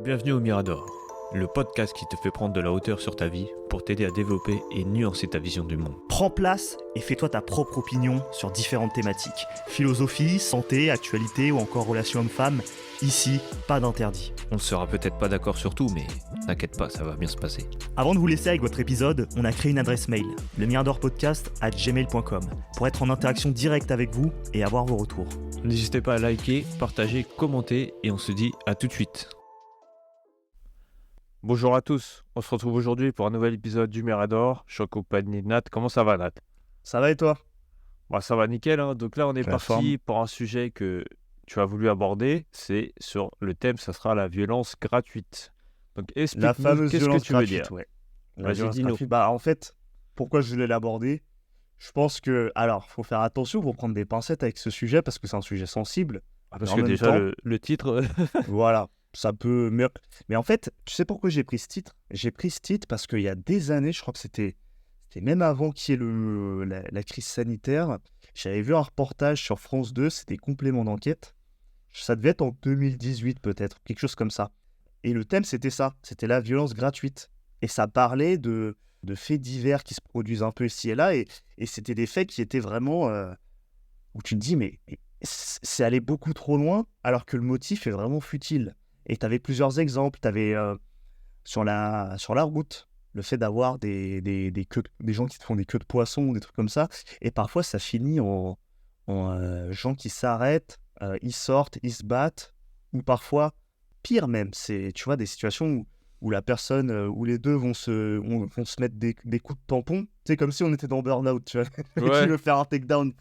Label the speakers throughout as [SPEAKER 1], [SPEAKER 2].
[SPEAKER 1] Bienvenue au Mirador, le podcast qui te fait prendre de la hauteur sur ta vie pour t'aider à développer et nuancer ta vision du monde.
[SPEAKER 2] Prends place et fais-toi ta propre opinion sur différentes thématiques. Philosophie, santé, actualité ou encore relations hommes-femmes. Ici, pas d'interdit.
[SPEAKER 1] On ne sera peut-être pas d'accord sur tout, mais t'inquiète pas, ça va bien se passer.
[SPEAKER 2] Avant de vous laisser avec votre épisode, on a créé une adresse mail, lemiradorpodcast@gmail.com, pour être en interaction directe avec vous et avoir vos retours.
[SPEAKER 1] N'hésitez pas à liker, partager, commenter et on se dit à tout de suite. Bonjour à tous, on se retrouve aujourd'hui pour un nouvel épisode du Mirador. Je suis en compagnie de Nat. Comment ça va, Nat?
[SPEAKER 2] Ça va et toi?
[SPEAKER 1] Bah, ça va nickel, hein. Donc là, on est
[SPEAKER 2] La
[SPEAKER 1] parti
[SPEAKER 2] forme.
[SPEAKER 1] pour un sujet que tu as voulu aborder. C'est sur le thème, ça sera la violence gratuite. Donc
[SPEAKER 2] La
[SPEAKER 1] explique-nous,
[SPEAKER 2] fameuse
[SPEAKER 1] qu'est-ce que
[SPEAKER 2] violence
[SPEAKER 1] tu veux
[SPEAKER 2] gratuite,
[SPEAKER 1] dire?
[SPEAKER 2] ouais. La
[SPEAKER 1] Vas-y,
[SPEAKER 2] violence
[SPEAKER 1] dis-nous.
[SPEAKER 2] gratuite. En fait, pourquoi je voulais l'aborder? Je pense que, alors, faut faire attention, faut prendre des pincettes avec ce sujet parce que c'est un sujet sensible.
[SPEAKER 1] Parce
[SPEAKER 2] Mais en
[SPEAKER 1] que
[SPEAKER 2] même
[SPEAKER 1] déjà,
[SPEAKER 2] temps,
[SPEAKER 1] le titre...
[SPEAKER 2] voilà, ça peut... Mais en fait, tu sais pourquoi j'ai pris ce titre? J'ai pris ce titre parce qu'il y a des années, je crois que c'était même avant qu'il y ait la crise sanitaire, j'avais vu un reportage sur France 2, c'était complément d'enquête. Ça devait être en 2018 peut-être, quelque chose comme ça. Et le thème, c'était ça, c'était la violence gratuite. Et ça parlait de faits divers qui se produisent un peu ici et là, et c'était des faits qui étaient vraiment... où tu te dis, mais c'est allé beaucoup trop loin, alors que le motif est vraiment futile. Et tu avais plusieurs exemples. Tu avais sur la route, le fait d'avoir des gens qui te font des queues de poisson ou des trucs comme ça. Et parfois, ça finit en gens qui s'arrêtent, ils sortent, ils se battent. Ou parfois, pire même, c'est, tu vois, des situations où la personne, où les deux vont se mettre des coups de tampon. C'est comme si on était dans Burnout, tu vois. Et
[SPEAKER 1] Ouais.
[SPEAKER 2] qui veut faire un takedown.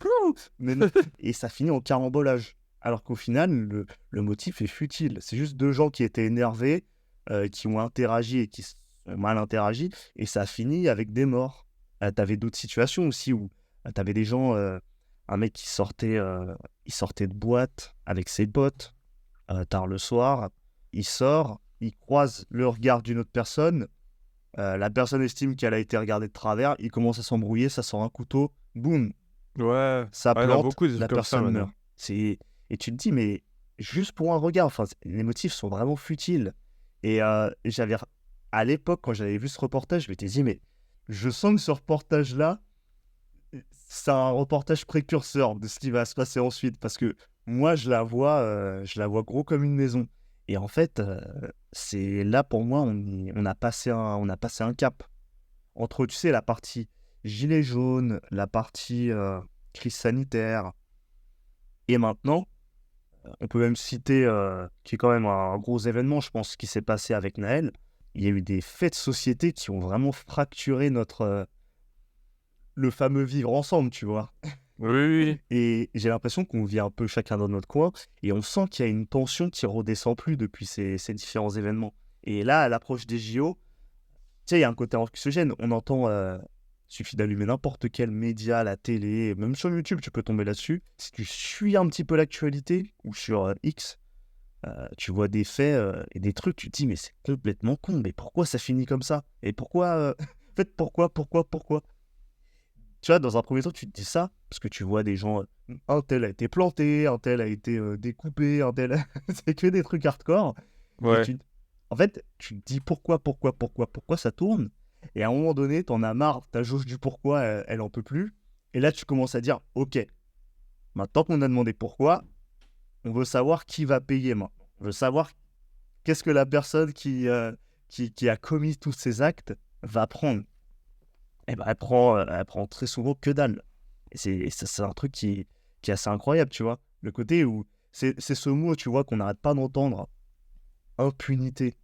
[SPEAKER 2] Mais non. Et ça finit en carambolage. Alors qu'au final, le motif est futile. C'est juste deux gens qui étaient énervés, qui ont interagi et qui ont mal interagi. Et ça a fini avec des morts. T'avais d'autres situations aussi où t'avais des gens, un mec qui sortait, il sortait de boîte avec ses potes, tard le soir. Il sort, il croise le regard d'une autre personne. La personne estime qu'elle a été regardée de travers. Il commence à s'embrouiller, ça sort un couteau. Boum,
[SPEAKER 1] Ouais,
[SPEAKER 2] ça
[SPEAKER 1] il y en a
[SPEAKER 2] plante,
[SPEAKER 1] beaucoup des trucs
[SPEAKER 2] la
[SPEAKER 1] comme ça
[SPEAKER 2] personne
[SPEAKER 1] maintenant.
[SPEAKER 2] meurt. Et tu te dis, mais juste pour un regard, enfin, les motifs sont vraiment futiles. Et à l'époque, quand j'avais vu ce reportage, je m'étais dit, mais je sens que ce reportage-là, c'est un reportage précurseur de ce qui va se passer ensuite. Parce que moi, je la vois gros comme une maison. Et en fait, c'est là pour moi, on a passé un cap. Entre, tu sais, la partie gilet jaune, la partie crise sanitaire, et maintenant, on peut même citer, qui est quand même un gros événement, je pense, qui s'est passé avec Naël. Il y a eu des faits de société qui ont vraiment fracturé le fameux vivre ensemble, tu vois.
[SPEAKER 1] Oui, oui.
[SPEAKER 2] Et j'ai l'impression qu'on vit un peu chacun dans notre coin, et on sent qu'il y a une tension qui redescend plus depuis ces différents événements. Et là, à l'approche des JO, tu sais, il y a un côté anxiogène. On entend, suffit d'allumer n'importe quel média, la télé, même sur YouTube, tu peux tomber là-dessus. Si tu suis un petit peu l'actualité, ou sur X, tu vois des faits et des trucs, tu te dis, mais c'est complètement con, mais pourquoi ça finit comme ça? Et pourquoi, en fait, pourquoi? Tu vois, dans un premier temps, tu te dis ça, parce que tu vois des gens, un tel a été planté, un tel a été découpé, un tel... c'est que des trucs hardcore. Et
[SPEAKER 1] Ouais.
[SPEAKER 2] en fait, tu te dis pourquoi ça tourne. Et à un moment donné, t'en as marre, ta jauge du pourquoi, elle en peut plus. Et là, tu commences à dire, ok, maintenant qu'on a demandé pourquoi, on veut savoir qui va payer maintenant. On veut savoir qu'est-ce que la personne qui a commis tous ces actes va prendre. Et ben, elle prend très souvent que dalle. Et c'est un truc qui est assez incroyable, tu vois. Le côté où c'est ce mot, tu vois, qu'on n'arrête pas d'entendre. Impunité.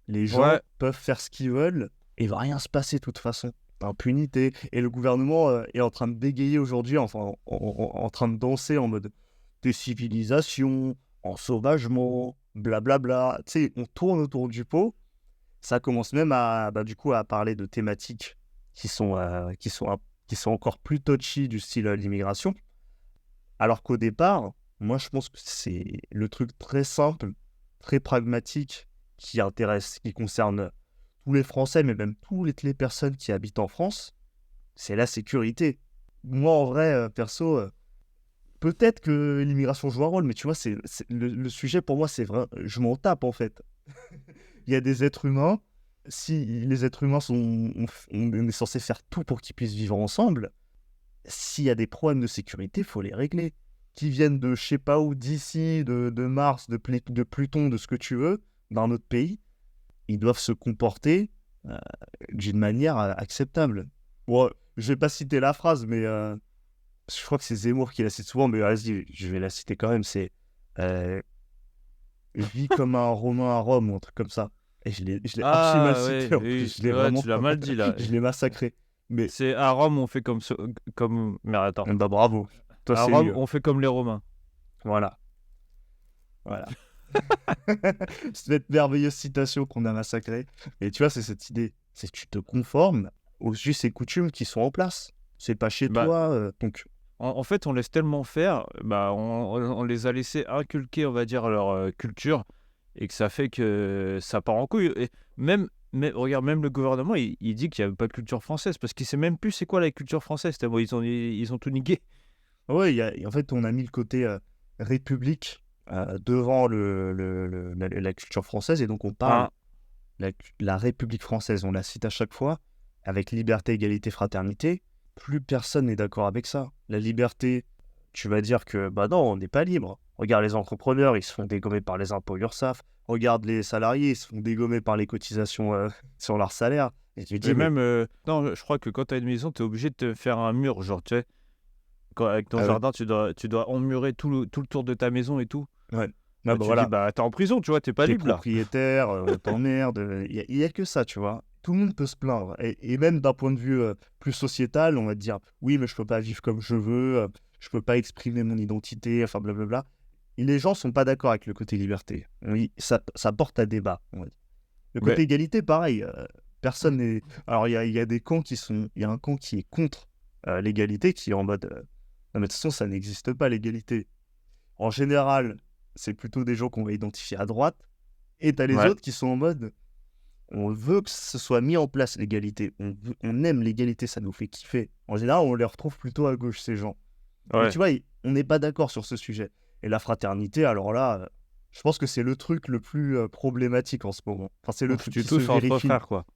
[SPEAKER 2] Les gens
[SPEAKER 1] Ouais.
[SPEAKER 2] peuvent faire ce qu'ils veulent et il va rien se passer de toute façon. Impunité. Et le gouvernement est en train de bégayer aujourd'hui, enfin en train de danser en mode décivilisation, ensauvagement, blablabla. Tu sais, on tourne autour du pot. Ça commence même du coup, à parler de thématiques qui sont encore plus touchy du style l'immigration. Alors qu'au départ, moi je pense que c'est le truc très simple, très pragmatique, qui concerne tous les Français, mais même toutes les personnes qui habitent en France, c'est la sécurité. Moi, en vrai, perso, peut-être que l'immigration joue un rôle, mais tu vois, le sujet pour moi, c'est vrai, je m'en tape en fait. il y a des êtres humains. Si les êtres humains on est censé faire tout pour qu'ils puissent vivre ensemble, s'il y a des problèmes de sécurité, il faut les régler. Qui viennent de je sais pas où, d'ici, de Mars, de Pluton, de ce que tu veux, d'un autre pays, ils doivent se comporter d'une manière acceptable. Bon, je vais pas citer la phrase, mais je crois que c'est Zemmour qui la cite souvent, mais vas-y, je vais la citer quand même. C'est vis comme un Romain à Rome ou un truc comme ça. Et je l'ai archi mal cité en plus. Je l'ai vraiment
[SPEAKER 1] tu l'as mal dit là.
[SPEAKER 2] je l'ai massacré. Mais
[SPEAKER 1] C'est à Rome, on fait comme... Mais attends.
[SPEAKER 2] bah bravo. Toi,
[SPEAKER 1] À
[SPEAKER 2] c'est
[SPEAKER 1] Rome,
[SPEAKER 2] mieux.
[SPEAKER 1] on fait comme les Romains.
[SPEAKER 2] Voilà. Cette merveilleuse citation qu'on a massacrée. Et tu vois, c'est cette idée. C'est que tu te conformes aux us et coutumes qui sont en place. C'est pas chez
[SPEAKER 1] Bah,
[SPEAKER 2] toi. Donc,
[SPEAKER 1] en fait, on laisse tellement faire, on les a laissés inculquer, on va dire, leur culture, et que ça fait que ça part en couille. Et regarde, même le gouvernement, il dit qu'il n'y a pas de culture française, parce qu'il sait même plus c'est quoi la culture française. Tellement ils ont tout niqué.
[SPEAKER 2] ouais, en fait, on a mis le côté république devant la culture française. Et donc, on parle
[SPEAKER 1] Enfin,
[SPEAKER 2] la République française. On la cite à chaque fois avec liberté, égalité, fraternité. Plus personne n'est d'accord avec ça. La liberté, tu vas dire que, bah non, on n'est pas libre. Regarde les entrepreneurs, ils se font dégommer par les impôts URSSAF. Regarde les salariés, ils se font dégommer par les cotisations sur leur salaire. Et tu te dis,
[SPEAKER 1] et
[SPEAKER 2] mais...
[SPEAKER 1] même, non, je crois que quand tu as une maison, tu es obligé de te faire un mur, genre, tu sais, avec ton
[SPEAKER 2] Ah ouais,
[SPEAKER 1] jardin, tu dois emmurer tout le tour de ta maison et tout.
[SPEAKER 2] ouais. Ah
[SPEAKER 1] Bah,
[SPEAKER 2] bah
[SPEAKER 1] tu dis,
[SPEAKER 2] voilà,
[SPEAKER 1] bah, t'es en prison, tu vois, t'es pas
[SPEAKER 2] t'es
[SPEAKER 1] libre là.
[SPEAKER 2] propriétaire, on t'emmerde. Il y a que ça, tu vois. Tout le monde peut se plaindre. Et même d'un point de vue plus sociétal, on va te dire, oui, mais je peux pas vivre comme je veux, je peux pas exprimer mon identité, enfin blablabla. Et les gens sont pas d'accord avec le côté liberté. Oui, ça porte à débat, on va dire. Le
[SPEAKER 1] Mais
[SPEAKER 2] côté égalité, pareil. Personne n'est. Alors, il y a des camps qui sont. Il y a un camp qui est contre l'égalité, qui est en mode. Non, mais de toute façon, ça n'existe pas, l'égalité. En général, c'est plutôt des gens qu'on va identifier à droite. Et t'as les
[SPEAKER 1] ouais,
[SPEAKER 2] autres qui sont en mode. On veut que ce soit mis en place, l'égalité. On aime l'égalité, ça nous fait kiffer. En général, on les retrouve plutôt à gauche, ces gens. Mais
[SPEAKER 1] ouais.
[SPEAKER 2] tu vois, on n'est pas d'accord sur ce sujet. Et la fraternité, alors là, je pense que c'est le truc le plus problématique en ce moment. Enfin, c'est le
[SPEAKER 1] On se
[SPEAKER 2] truc
[SPEAKER 1] tue
[SPEAKER 2] qui se
[SPEAKER 1] tous entre
[SPEAKER 2] vérifie.
[SPEAKER 1] frères, quoi.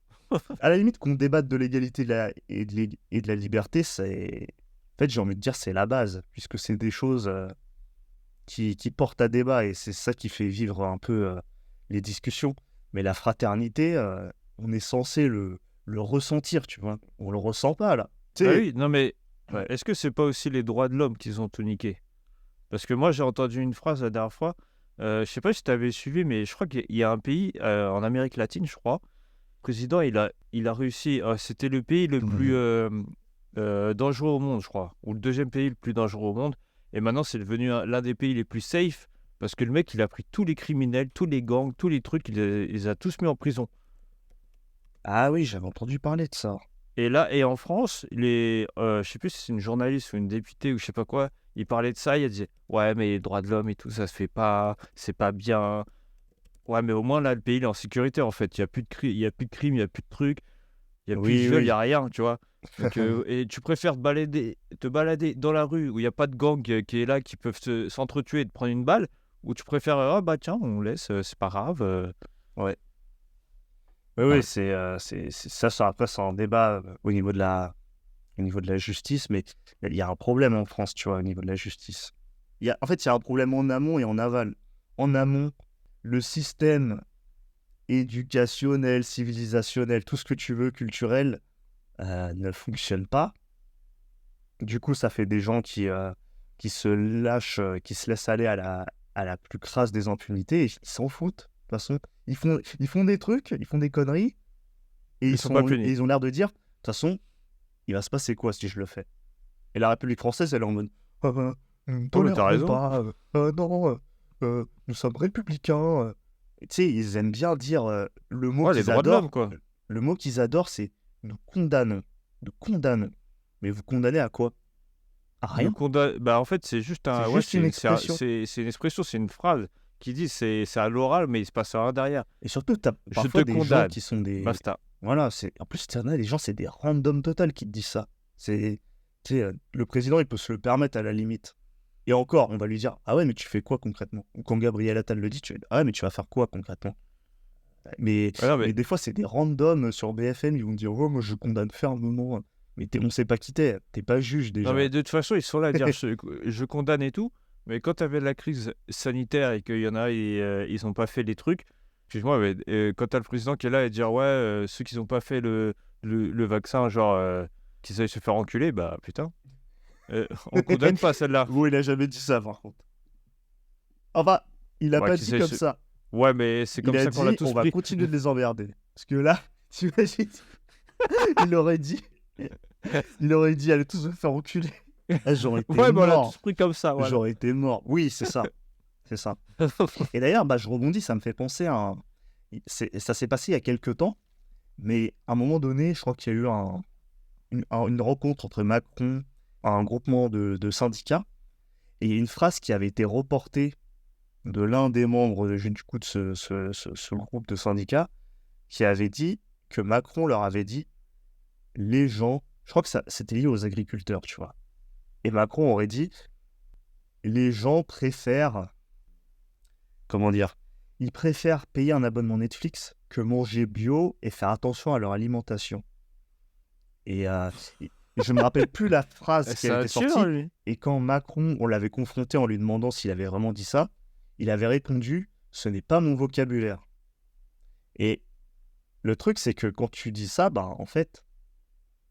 [SPEAKER 2] À la limite, qu'on débatte de l'égalité et de la liberté, c'est... En fait, j'ai envie de dire, c'est la base, puisque c'est des choses qui portent à débat, et c'est ça qui fait vivre un peu les discussions. Mais la fraternité, on est censé le ressentir, tu vois. On le ressent pas, là. Tu
[SPEAKER 1] Bah
[SPEAKER 2] sais,
[SPEAKER 1] oui, non mais
[SPEAKER 2] ouais.
[SPEAKER 1] est-ce que c'est pas aussi les droits de l'homme qu'ils ont tout niqué? Parce que moi j'ai entendu une phrase la dernière fois, je sais pas si tu avais suivi, mais je crois qu'il y a un pays en Amérique latine, je crois. Le président, il a réussi, c'était le pays le plus dangereux au monde, je crois, ou le deuxième pays le plus dangereux au monde. Et maintenant c'est devenu l'un des pays les plus safe, parce que le mec il a pris tous les criminels, tous les gangs, tous les trucs, il les a tous mis en prison.
[SPEAKER 2] Ah oui, j'avais entendu parler de ça.
[SPEAKER 1] Et là, et en France, je sais plus si c'est une journaliste ou une députée ou je sais pas quoi, il parlait de ça, il disait ouais, mais les droits de l'homme et tout, ça se fait pas, c'est pas bien. Ouais, mais au moins là, le pays il est en sécurité en fait. Il y a plus de il y a plus de crimes, il y a plus de trucs, il y a plus de
[SPEAKER 2] Oui,
[SPEAKER 1] viol, il y
[SPEAKER 2] oui.
[SPEAKER 1] a rien, tu vois. Donc, et tu préfères te balader dans la rue où il y a pas de gang qui est là, qui peuvent s'entretuer et te prendre une balle, ou tu préfères ah bah tiens, on laisse, c'est pas grave.
[SPEAKER 2] Ouais. Oui, oui, après, c'est un débat au niveau de la justice, mais il y a un problème en France, tu vois, au niveau de la justice. En fait, il y a un problème en amont et en aval. En amont, le système éducationnel, civilisationnel, tout ce que tu veux, culturel, ne fonctionne pas. Du coup, ça fait des gens qui se lâchent, qui se laissent aller à la plus crasse des impunités et ils s'en foutent. De toute façon, ils font des trucs, ils font des conneries et
[SPEAKER 1] Ils sont pas punis.
[SPEAKER 2] ils ont l'air de dire, de toute façon, il va se passer quoi si je le fais? Et la République française, elle est en mode, ah ben, nous ne
[SPEAKER 1] Oh mais t'as
[SPEAKER 2] tolérerons
[SPEAKER 1] raison.
[SPEAKER 2] pas, non, nous sommes républicains. Et tu sais, ils aiment bien dire
[SPEAKER 1] Ouais, les droits de l'homme quoi.
[SPEAKER 2] le mot qu'ils adorent, c'est nous condamnons. Nous condamnons. Mais vous condamnez à quoi? À
[SPEAKER 1] Nous
[SPEAKER 2] rien.
[SPEAKER 1] condamne. Bah, en fait, c'est juste
[SPEAKER 2] C'est
[SPEAKER 1] un. Ouais,
[SPEAKER 2] juste une expression.
[SPEAKER 1] c'est une expression, c'est une phrase qui dit c'est à l'oral, mais il se passe rien derrière.
[SPEAKER 2] Et surtout, tu as
[SPEAKER 1] Je te
[SPEAKER 2] parfois des gens
[SPEAKER 1] condamne.
[SPEAKER 2] qui sont des...
[SPEAKER 1] Basta.
[SPEAKER 2] Voilà, en plus, il y en a des gens, c'est des random total qui te disent ça. Tu sais, le président, il peut se le permettre à la limite. Et encore, on va lui dire, ah ouais, mais tu fais quoi concrètement? Ou quand Gabriel Attal le dit, tu vas ah ouais, mais tu vas faire quoi concrètement? Mais,
[SPEAKER 1] Ah non,
[SPEAKER 2] mais
[SPEAKER 1] mais,
[SPEAKER 2] des fois, c'est des randoms sur BFM, ils vont dire, oh, moi, je condamne fermement. Mais on sait pas qui t'es pas juge
[SPEAKER 1] non,
[SPEAKER 2] déjà.
[SPEAKER 1] mais de toute façon, ils sont là à dire je condamne et tout. Mais quand tu avais la crise sanitaire et qu'il y en a, ils n'ont pas fait les trucs, excuse-moi, mais quand tu as le président qui est là et dire ouais, ceux qui n'ont pas fait le vaccin, genre, qu'ils aillent se faire enculer, bah putain, on condamne pas celle-là.
[SPEAKER 2] Bon, il a jamais dit ça, par contre. Enfin, il a
[SPEAKER 1] Ouais,
[SPEAKER 2] pas
[SPEAKER 1] qu'ils
[SPEAKER 2] dit
[SPEAKER 1] aillent
[SPEAKER 2] comme
[SPEAKER 1] se...
[SPEAKER 2] ça.
[SPEAKER 1] ouais, mais c'est
[SPEAKER 2] Il
[SPEAKER 1] comme
[SPEAKER 2] a
[SPEAKER 1] ça qu'on l'a
[SPEAKER 2] dit,
[SPEAKER 1] tous
[SPEAKER 2] on va
[SPEAKER 1] pris.
[SPEAKER 2] continuer de les emmerder. Parce que là, t'imagines, il aurait dit, allez tous se faire enculer. Ah, j'aurais été
[SPEAKER 1] Ouais, mais on l'a
[SPEAKER 2] mort.
[SPEAKER 1] tous pris comme ça, voilà.
[SPEAKER 2] J'aurais été mort. Oui, c'est ça. C'est ça. Et d'ailleurs, je rebondis, ça me fait penser à ça s'est passé il y a quelques temps, mais à un moment donné, je crois qu'il y a eu une rencontre entre Macron, un groupement de syndicats, et il y a une phrase qui avait été reportée de l'un des membres du coup de ce groupe de syndicats, qui avait dit que Macron leur avait dit, les gens, je crois que c'était lié aux agriculteurs, tu vois, et Macron aurait dit, les gens préfèrent, comment dire, ils préfèrent payer un abonnement Netflix que manger bio et faire attention à leur alimentation. Et je me rappelle plus la phrase qui
[SPEAKER 1] C'est
[SPEAKER 2] a
[SPEAKER 1] un
[SPEAKER 2] été
[SPEAKER 1] tueur,
[SPEAKER 2] sortie.
[SPEAKER 1] lui.
[SPEAKER 2] Et quand Macron, on l'avait confronté en lui demandant s'il avait vraiment dit ça, il avait répondu « ce n'est pas mon vocabulaire ». Et le truc, c'est que quand tu dis ça, en fait,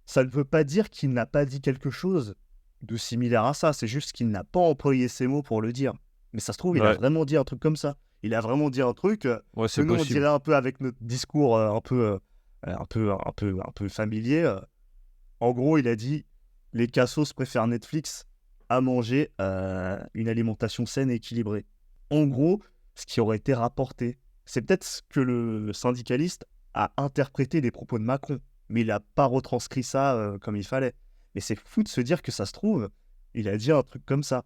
[SPEAKER 2] ça ne veut pas dire qu'il n'a pas dit quelque chose de similaire à ça. C'est juste qu'il n'a pas employé ces mots pour le dire. Mais ça se trouve, il a
[SPEAKER 1] Ouais,
[SPEAKER 2] vraiment dit un truc comme ça. Il a vraiment dit un truc
[SPEAKER 1] ouais,
[SPEAKER 2] que
[SPEAKER 1] c'est
[SPEAKER 2] nous, on
[SPEAKER 1] possible.
[SPEAKER 2] dirait un peu avec notre discours un peu familier. En gros, il a dit les cassos préfèrent Netflix à manger une alimentation saine et équilibrée. En gros, ce qui aurait été rapporté, c'est peut-être ce que le syndicaliste a interprété des propos de Macron, mais il n'a pas retranscrit ça comme il fallait. Mais c'est fou de se dire que ça se trouve, il a dit un truc comme ça.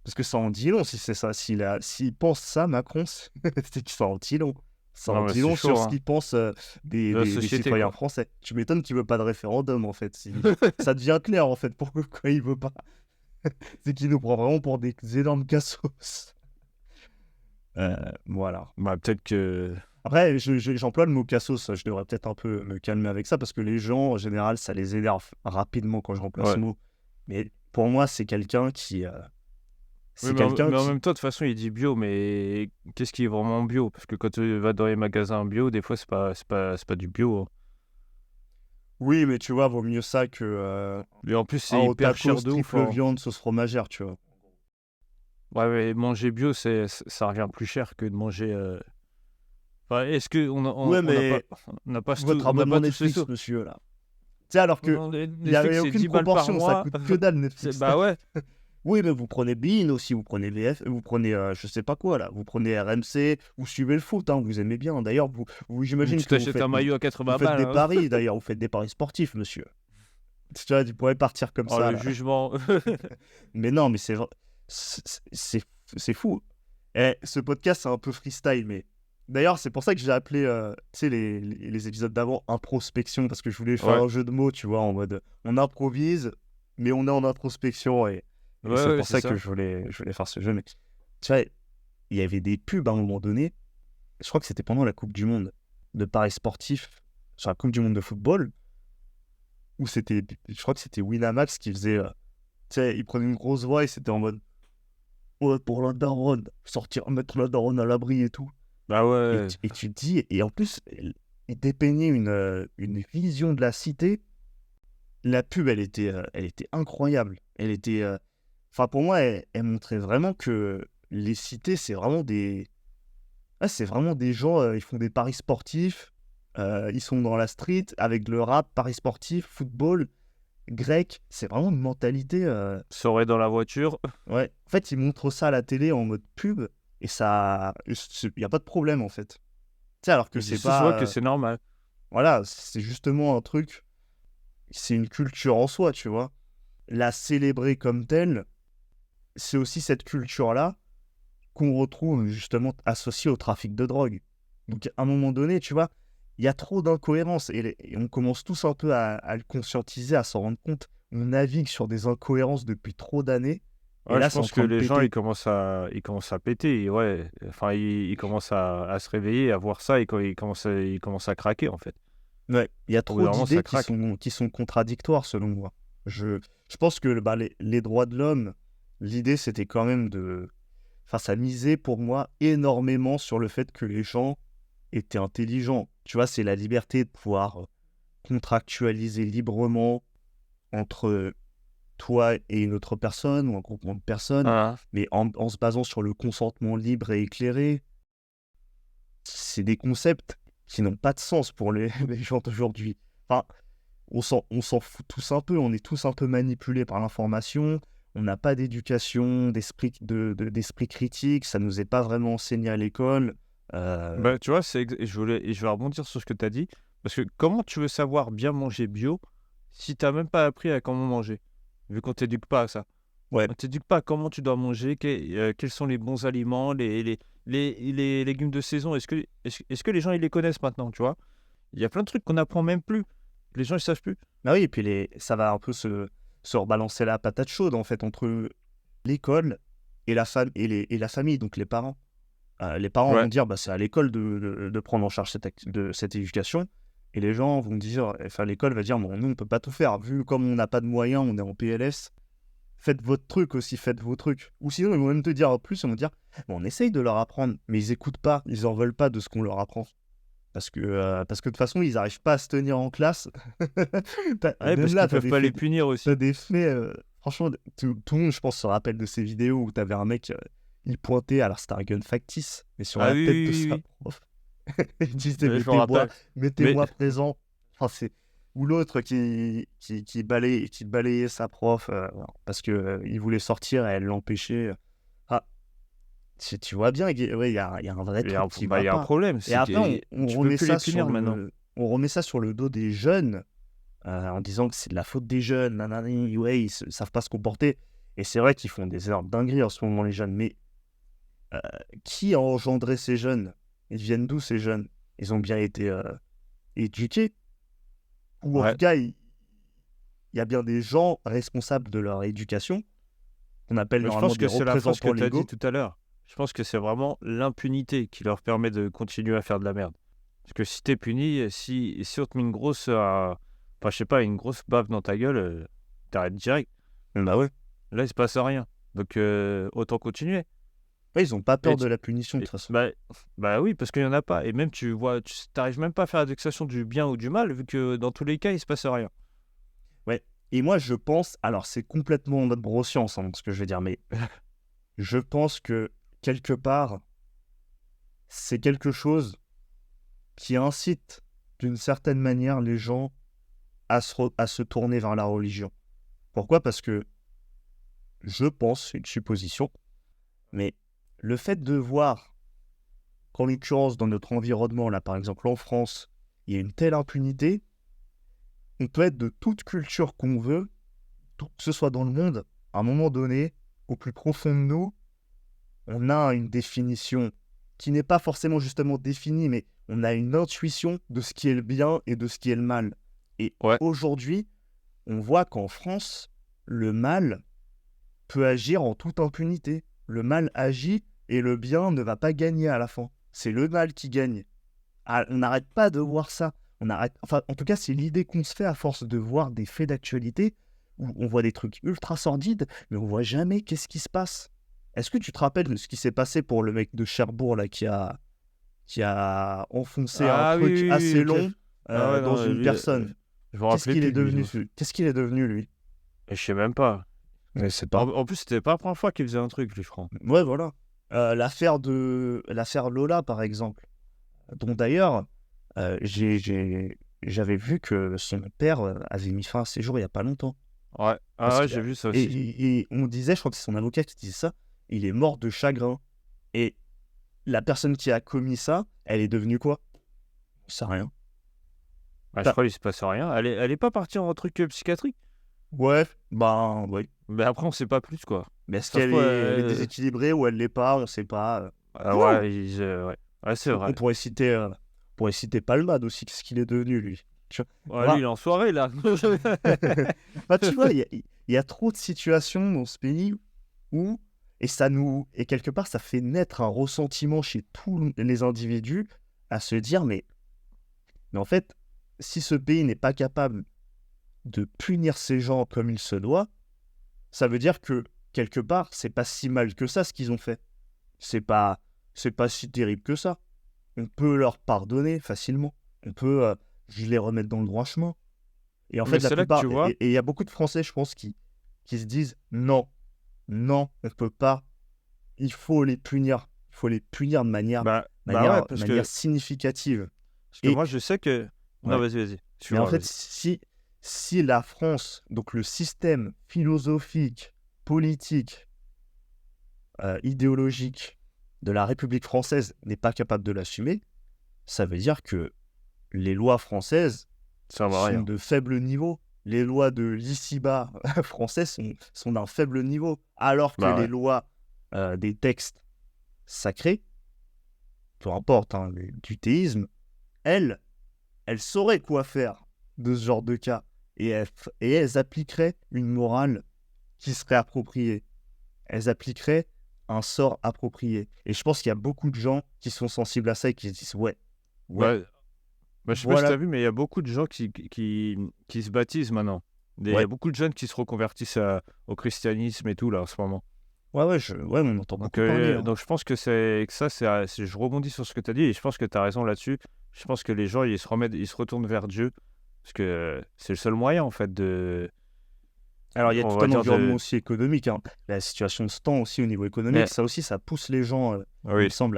[SPEAKER 2] Parce que ça en dit long si c'est ça. S'il pense ça, Macron, c'est que ça en dit long. Ça en
[SPEAKER 1] Non, mais
[SPEAKER 2] dit
[SPEAKER 1] c'est
[SPEAKER 2] long
[SPEAKER 1] chaud,
[SPEAKER 2] sur ce
[SPEAKER 1] hein.
[SPEAKER 2] qu'il pense
[SPEAKER 1] De la
[SPEAKER 2] des
[SPEAKER 1] société,
[SPEAKER 2] citoyens
[SPEAKER 1] quoi.
[SPEAKER 2] français. Tu m'étonnes qu'il veut pas de référendum, en fait. Ça devient clair, en fait, pourquoi il veut pas. C'est qu'il nous prend vraiment pour des énormes cassos. Voilà.
[SPEAKER 1] Bah, peut-être que...
[SPEAKER 2] Après, j'emploie le mot cassos. Je devrais peut-être un peu me calmer avec ça parce que les gens, en général, ça les énerve rapidement quand je remplace
[SPEAKER 1] Ouais.
[SPEAKER 2] ce mot. Mais pour moi, c'est quelqu'un qui...
[SPEAKER 1] Oui,
[SPEAKER 2] c'est quelqu'un
[SPEAKER 1] mais en
[SPEAKER 2] qui...
[SPEAKER 1] même temps, de toute façon, il dit bio, mais qu'est-ce qui est vraiment bio? Parce que quand tu vas dans les magasins bio, des fois, c'est pas du bio, hein.
[SPEAKER 2] Oui, mais tu vois, vaut mieux ça que
[SPEAKER 1] Et en plus,
[SPEAKER 2] un
[SPEAKER 1] c'est
[SPEAKER 2] au
[SPEAKER 1] hyper
[SPEAKER 2] tacos
[SPEAKER 1] cher de ouf,
[SPEAKER 2] triple
[SPEAKER 1] hein.
[SPEAKER 2] viande sauce fromagère, tu vois.
[SPEAKER 1] Ouais, mais manger bio, ça revient plus cher que de manger. Enfin, est-ce que
[SPEAKER 2] Ouais,
[SPEAKER 1] on n'a pas,
[SPEAKER 2] mais votre
[SPEAKER 1] on n'a
[SPEAKER 2] abonnement
[SPEAKER 1] pas tous les
[SPEAKER 2] Netflix,
[SPEAKER 1] sous?
[SPEAKER 2] monsieur, là. Tu sais, alors que
[SPEAKER 1] Non,
[SPEAKER 2] il n'y
[SPEAKER 1] Netflix,
[SPEAKER 2] avait
[SPEAKER 1] c'est
[SPEAKER 2] aucune
[SPEAKER 1] 10 balles par
[SPEAKER 2] proportion, ça
[SPEAKER 1] mois.
[SPEAKER 2] coûte que dalle, Netflix.
[SPEAKER 1] Bah ouais.
[SPEAKER 2] Oui, mais vous prenez Bein aussi, vous prenez VF, vous prenez je sais pas quoi, là. Vous prenez RMC, vous suivez le foot, hein, vous aimez bien. D'ailleurs, j'imagine
[SPEAKER 1] Tu
[SPEAKER 2] que
[SPEAKER 1] t'achètes un maillot à
[SPEAKER 2] vous
[SPEAKER 1] 80
[SPEAKER 2] faites
[SPEAKER 1] balles,
[SPEAKER 2] des
[SPEAKER 1] hein.
[SPEAKER 2] paris, d'ailleurs, vous faites des paris sportifs, monsieur. Tu vois, tu pourrais partir comme
[SPEAKER 1] Oh,
[SPEAKER 2] ça,
[SPEAKER 1] le
[SPEAKER 2] là.
[SPEAKER 1] jugement.
[SPEAKER 2] Mais non, mais c'est fou. Eh, ce podcast, c'est un peu freestyle, mais d'ailleurs, c'est pour ça que j'ai appelé tu sais, les épisodes d'avant introspection, parce que je voulais faire
[SPEAKER 1] Ouais,
[SPEAKER 2] un jeu de mots, tu vois, en mode on improvise, mais on est en introspection, et
[SPEAKER 1] ouais,
[SPEAKER 2] c'est
[SPEAKER 1] ouais,
[SPEAKER 2] pour
[SPEAKER 1] c'est
[SPEAKER 2] ça que
[SPEAKER 1] ça.
[SPEAKER 2] je voulais faire ce jeu. Mais tu vois, il y avait des pubs à un moment donné, je crois que c'était pendant la Coupe du Monde de paris sportifs sur la Coupe du Monde de football, où je crois que c'était Winamax qui faisait, tu sais, il prenait une grosse voix et c'était en mode ouais, pour la daronne, sortir, mettre la daronne à l'abri et tout.
[SPEAKER 1] Bah
[SPEAKER 2] Et,
[SPEAKER 1] ouais.
[SPEAKER 2] et tu te dis, et en plus, il dépeignait une vision de la cité. La pub, elle était incroyable. Elle était. Enfin, pour moi, elle montrait vraiment que les cités, c'est vraiment des. Ah, c'est vraiment des gens, ils font des paris sportifs. Ils sont dans la street avec le rap, paris sportif, football, grec. C'est vraiment une mentalité.
[SPEAKER 1] Soirée dans la voiture.
[SPEAKER 2] Ouais. En fait, ils montrent ça à la télé en mode pub et ça. Il n'y a pas de problème en fait. Tu sais, alors que
[SPEAKER 1] Ils
[SPEAKER 2] c'est
[SPEAKER 1] disent tous ouais,
[SPEAKER 2] pas.
[SPEAKER 1] que c'est normal.
[SPEAKER 2] Voilà, c'est justement un truc. C'est une culture en soi, tu vois. La célébrer comme telle, c'est aussi cette culture-là qu'on retrouve justement associée au trafic de drogue. Donc à un moment donné, tu vois, il y a trop d'incohérences et on commence tous un peu à le conscientiser, à s'en rendre compte. On navigue sur des incohérences depuis trop d'années. Et
[SPEAKER 1] Ouais,
[SPEAKER 2] là,
[SPEAKER 1] je
[SPEAKER 2] c'est en
[SPEAKER 1] pense que
[SPEAKER 2] train de
[SPEAKER 1] les gens,
[SPEAKER 2] péter.
[SPEAKER 1] ils commencent à péter. Et ouais, enfin, ils commencent à se réveiller, à voir ça, et quand ils commencent à craquer, en fait.
[SPEAKER 2] Ouais, il y a
[SPEAKER 1] Au bout
[SPEAKER 2] trop
[SPEAKER 1] d'un moment, ça
[SPEAKER 2] d'idées
[SPEAKER 1] craque.
[SPEAKER 2] qui sont contradictoires selon moi. Je pense que bah, les droits de l'homme, l'idée c'était quand même de... Enfin, ça misait pour moi énormément sur le fait que les gens étaient intelligents. Tu vois, c'est la liberté de pouvoir contractualiser librement entre toi et une autre personne ou un groupement de personnes,
[SPEAKER 1] Ah,
[SPEAKER 2] mais en se basant sur le consentement libre et éclairé. C'est des concepts qui n'ont pas de sens pour les gens d'aujourd'hui. Enfin, on s'en fout tous un peu, on est tous un peu manipulés par l'information, on n'a pas d'éducation, d'esprit critique, ça nous est pas vraiment enseigné à l'école. Euh,
[SPEAKER 1] bah, tu vois, et je vais rebondir sur ce que tu as dit. Parce que comment tu veux savoir bien manger bio si tu n'as même pas appris à comment manger? Vu qu'on t'éduque pas à ça.
[SPEAKER 2] ouais,
[SPEAKER 1] On t'éduque pas à comment tu dois manger, quels sont les bons aliments, les légumes de saison. Est-ce que les gens, ils les connaissent maintenant, tu vois? Il y a plein de trucs qu'on n'apprend même plus. Les gens, ils savent plus.
[SPEAKER 2] bah oui, et puis ça va un peu se rebalancer la patate chaude en fait entre l'école et et la famille, donc les parents. Les parents vont
[SPEAKER 1] Ouais.
[SPEAKER 2] dire bah, c'est à l'école de prendre en charge cette éducation. Et les gens vont dire, enfin l'école va dire, bon, nous on peut pas tout faire, vu comme on n'a pas de moyens, on est en PLS, faites votre truc aussi, faites vos trucs. Ou sinon ils vont même te dire en plus, ils vont dire, bon, on essaye de leur apprendre, mais ils écoutent pas, ils en veulent pas de ce qu'on leur apprend. Parce que de toute façon, ils n'arrivent pas à se tenir en classe.
[SPEAKER 1] Ouais,
[SPEAKER 2] Même
[SPEAKER 1] parce
[SPEAKER 2] là,
[SPEAKER 1] qu'ils peuvent pas les punir
[SPEAKER 2] t'as
[SPEAKER 1] aussi.
[SPEAKER 2] des faits. Franchement, tout le monde, je pense, se rappelle de ces vidéos où t'avais un mec, il pointait, alors c'était un gun factice, mais sur
[SPEAKER 1] Ah
[SPEAKER 2] la
[SPEAKER 1] oui,
[SPEAKER 2] tête de
[SPEAKER 1] oui, oui,
[SPEAKER 2] sa
[SPEAKER 1] oui.
[SPEAKER 2] prof. Il disait,
[SPEAKER 1] Ouais, je me rappelle. Mais
[SPEAKER 2] mettez-moi présent. Enfin, ou l'autre qui balayait sa prof parce que il voulait sortir et elle l'empêchait. Ah, tu vois bien, ouais, il y a un vrai truc qui
[SPEAKER 1] il
[SPEAKER 2] va
[SPEAKER 1] y a un
[SPEAKER 2] pas.
[SPEAKER 1] problème,
[SPEAKER 2] Et
[SPEAKER 1] c'est
[SPEAKER 2] après,
[SPEAKER 1] que
[SPEAKER 2] on
[SPEAKER 1] tu peux
[SPEAKER 2] remet
[SPEAKER 1] plus les
[SPEAKER 2] ça sur
[SPEAKER 1] punir maintenant.
[SPEAKER 2] on remet ça sur le dos des jeunes en disant que c'est de la faute des jeunes, nanani, ouais, savent pas se comporter. Et c'est vrai qu'ils font des erreurs de dinguerie en ce moment, les jeunes. Mais euh, qui a engendré ces jeunes? Ils viennent d'où ces jeunes? Ils ont bien été éduqués? Ou en tout
[SPEAKER 1] Ouais.
[SPEAKER 2] cas, il y a bien des gens responsables de leur éducation, qu'on appelle
[SPEAKER 1] Mais je
[SPEAKER 2] normalement
[SPEAKER 1] pense
[SPEAKER 2] des
[SPEAKER 1] que c'est la phrase que
[SPEAKER 2] représentants
[SPEAKER 1] tu as dit
[SPEAKER 2] légaux.
[SPEAKER 1] tout à l'heure. Je pense que c'est vraiment l'impunité qui leur permet de continuer à faire de la merde. Parce que si t'es puni, si on te met une grosse, enfin, je sais pas, une grosse baffe dans ta gueule, t'arrêtes direct.
[SPEAKER 2] Bah ouais.
[SPEAKER 1] Là, il se passe rien. Donc, autant continuer.
[SPEAKER 2] Ouais, ils ont pas
[SPEAKER 1] Et,
[SPEAKER 2] peur de la punition, de toute façon.
[SPEAKER 1] bah oui, parce qu'il y en a pas. Et même, tu vois, tu t'arrives même pas à faire la détection du bien ou du mal, vu que dans tous les cas, il se passe rien.
[SPEAKER 2] Ouais. Et moi, je pense, alors c'est complètement notre broscience, ce que je vais dire, mais je pense que quelque part, c'est quelque chose qui incite d'une certaine manière les gens à se tourner vers la religion. Pourquoi? Parce que je pense, c'est une supposition, mais le fait de voir qu'en l'occurrence dans notre environnement, là par exemple en France, il y a une telle impunité, on peut être de toute culture qu'on veut, que ce soit dans le monde, à un moment donné, au plus profond de nous, on a une définition qui n'est pas forcément justement définie, mais on a une intuition de ce qui est le bien et de ce qui est le mal. Et
[SPEAKER 1] Ouais.
[SPEAKER 2] aujourd'hui, on voit qu'en France, le mal peut agir en toute impunité. Le mal agit et le bien ne va pas gagner à la fin. C'est le mal qui gagne. Ah, on n'arrête pas de voir ça. Enfin, en tout cas, c'est l'idée qu'on se fait à force de voir des faits d'actualité où on voit des trucs ultra sordides, mais on voit jamais qu'est-ce qui se passe. Est-ce que tu te rappelles de ce qui s'est passé pour le mec de Cherbourg là qui a enfoncé un
[SPEAKER 1] Ah oui,
[SPEAKER 2] truc
[SPEAKER 1] oui, oui,
[SPEAKER 2] assez
[SPEAKER 1] ok.
[SPEAKER 2] long
[SPEAKER 1] Ah ouais,
[SPEAKER 2] dans
[SPEAKER 1] non,
[SPEAKER 2] une
[SPEAKER 1] lui,
[SPEAKER 2] personne?
[SPEAKER 1] je me rappelais plus de lui.
[SPEAKER 2] Qu'est-ce qu'il est devenu lui?
[SPEAKER 1] Et je sais même pas.
[SPEAKER 2] Je sais pas.
[SPEAKER 1] En plus, c'était pas la première fois qu'il faisait un truc, lui, je crois.
[SPEAKER 2] Ouais, voilà. L'affaire Lola, par exemple, dont d'ailleurs, j'avais vu que son père avait mis fin à ses jours il y a pas longtemps.
[SPEAKER 1] Ouais. Ah
[SPEAKER 2] Parce
[SPEAKER 1] ouais,
[SPEAKER 2] que,
[SPEAKER 1] j'ai vu ça aussi.
[SPEAKER 2] et on disait, je crois que c'est son avocat qui disait ça, il est mort de chagrin. Et la personne qui a commis ça, elle est devenue quoi? Je sais rien.
[SPEAKER 1] Ah, je
[SPEAKER 2] Enfin,
[SPEAKER 1] crois qu'il se passe rien. Elle est pas partie en truc psychiatrique.
[SPEAKER 2] ouais, ben, ouais.
[SPEAKER 1] Mais après, on sait pas plus, quoi.
[SPEAKER 2] Mais est-ce
[SPEAKER 1] Ça se
[SPEAKER 2] qu'voit, elle est déséquilibrée ou elle l'est pas? On sait pas.
[SPEAKER 1] ah
[SPEAKER 2] Non,
[SPEAKER 1] ouais, ouais. Ouais, c'est
[SPEAKER 2] on
[SPEAKER 1] vrai.
[SPEAKER 2] pourrait citer Palmade aussi, qu'est-ce qu'il est devenu, lui? Tu
[SPEAKER 1] Ouais, lui,
[SPEAKER 2] vois,
[SPEAKER 1] il est en soirée, là.
[SPEAKER 2] bah, tu vois, il y a trop de situations dans ce pays où, et quelque part, ça fait naître un ressentiment chez tous les individus à se dire, mais en fait, si ce pays n'est pas capable de punir ces gens comme il se doit, ça veut dire que, quelque part, c'est pas si mal que ça ce qu'ils ont fait. C'est pas si terrible que ça. On peut leur pardonner facilement. On peut les remettre dans le droit chemin. Et en fait,
[SPEAKER 1] Mais
[SPEAKER 2] la
[SPEAKER 1] c'est là que
[SPEAKER 2] plupart,
[SPEAKER 1] tu vois,
[SPEAKER 2] et il y a beaucoup de Français, je pense, qui se disent non, non, on ne peut pas. Il faut les punir. Il faut les punir de
[SPEAKER 1] bah ouais,
[SPEAKER 2] manière significative.
[SPEAKER 1] parce que
[SPEAKER 2] Et
[SPEAKER 1] moi, je sais que... Non,
[SPEAKER 2] ouais.
[SPEAKER 1] vas-y,
[SPEAKER 2] Mais en
[SPEAKER 1] suis-moi,
[SPEAKER 2] fait,
[SPEAKER 1] vas-y.
[SPEAKER 2] si la France, donc le système philosophique, politique, idéologique de la République française n'est pas capable de l'assumer, ça veut dire que les lois françaises
[SPEAKER 1] Ça va
[SPEAKER 2] sont
[SPEAKER 1] rien.
[SPEAKER 2] de faible niveau. Les lois de l'ici-bas français sont d'un faible niveau. Alors que
[SPEAKER 1] Bah
[SPEAKER 2] les
[SPEAKER 1] ouais.
[SPEAKER 2] lois des textes sacrés, peu importe, hein, du théisme, elles, elles sauraient quoi faire de ce genre de cas. Et elles appliqueraient une morale qui serait appropriée. Elles appliqueraient un sort approprié. Et je pense qu'il y a beaucoup de gens qui sont sensibles à ça et qui se disent, ouais, ouais,
[SPEAKER 1] Bah, je sais pas si
[SPEAKER 2] voilà,
[SPEAKER 1] t'as vu, mais il y a beaucoup de gens qui se baptisent maintenant. Il y
[SPEAKER 2] ouais,
[SPEAKER 1] a beaucoup de jeunes qui se reconvertissent au christianisme et tout, là, en ce moment.
[SPEAKER 2] ouais, on entend beaucoup parler. Hein.
[SPEAKER 1] Donc je pense que je rebondis sur ce que tu as dit et je pense que tu as raison là-dessus. Je pense que les gens, ils se retournent vers Dieu parce que c'est le seul moyen, en fait,
[SPEAKER 2] Alors, il y a
[SPEAKER 1] on
[SPEAKER 2] tout
[SPEAKER 1] va
[SPEAKER 2] un
[SPEAKER 1] dire
[SPEAKER 2] environnement
[SPEAKER 1] de...
[SPEAKER 2] aussi économique. Hein. La situation de ce temps aussi au niveau économique,
[SPEAKER 1] Mais,
[SPEAKER 2] ça aussi, ça pousse les gens, il me
[SPEAKER 1] oui,
[SPEAKER 2] semble,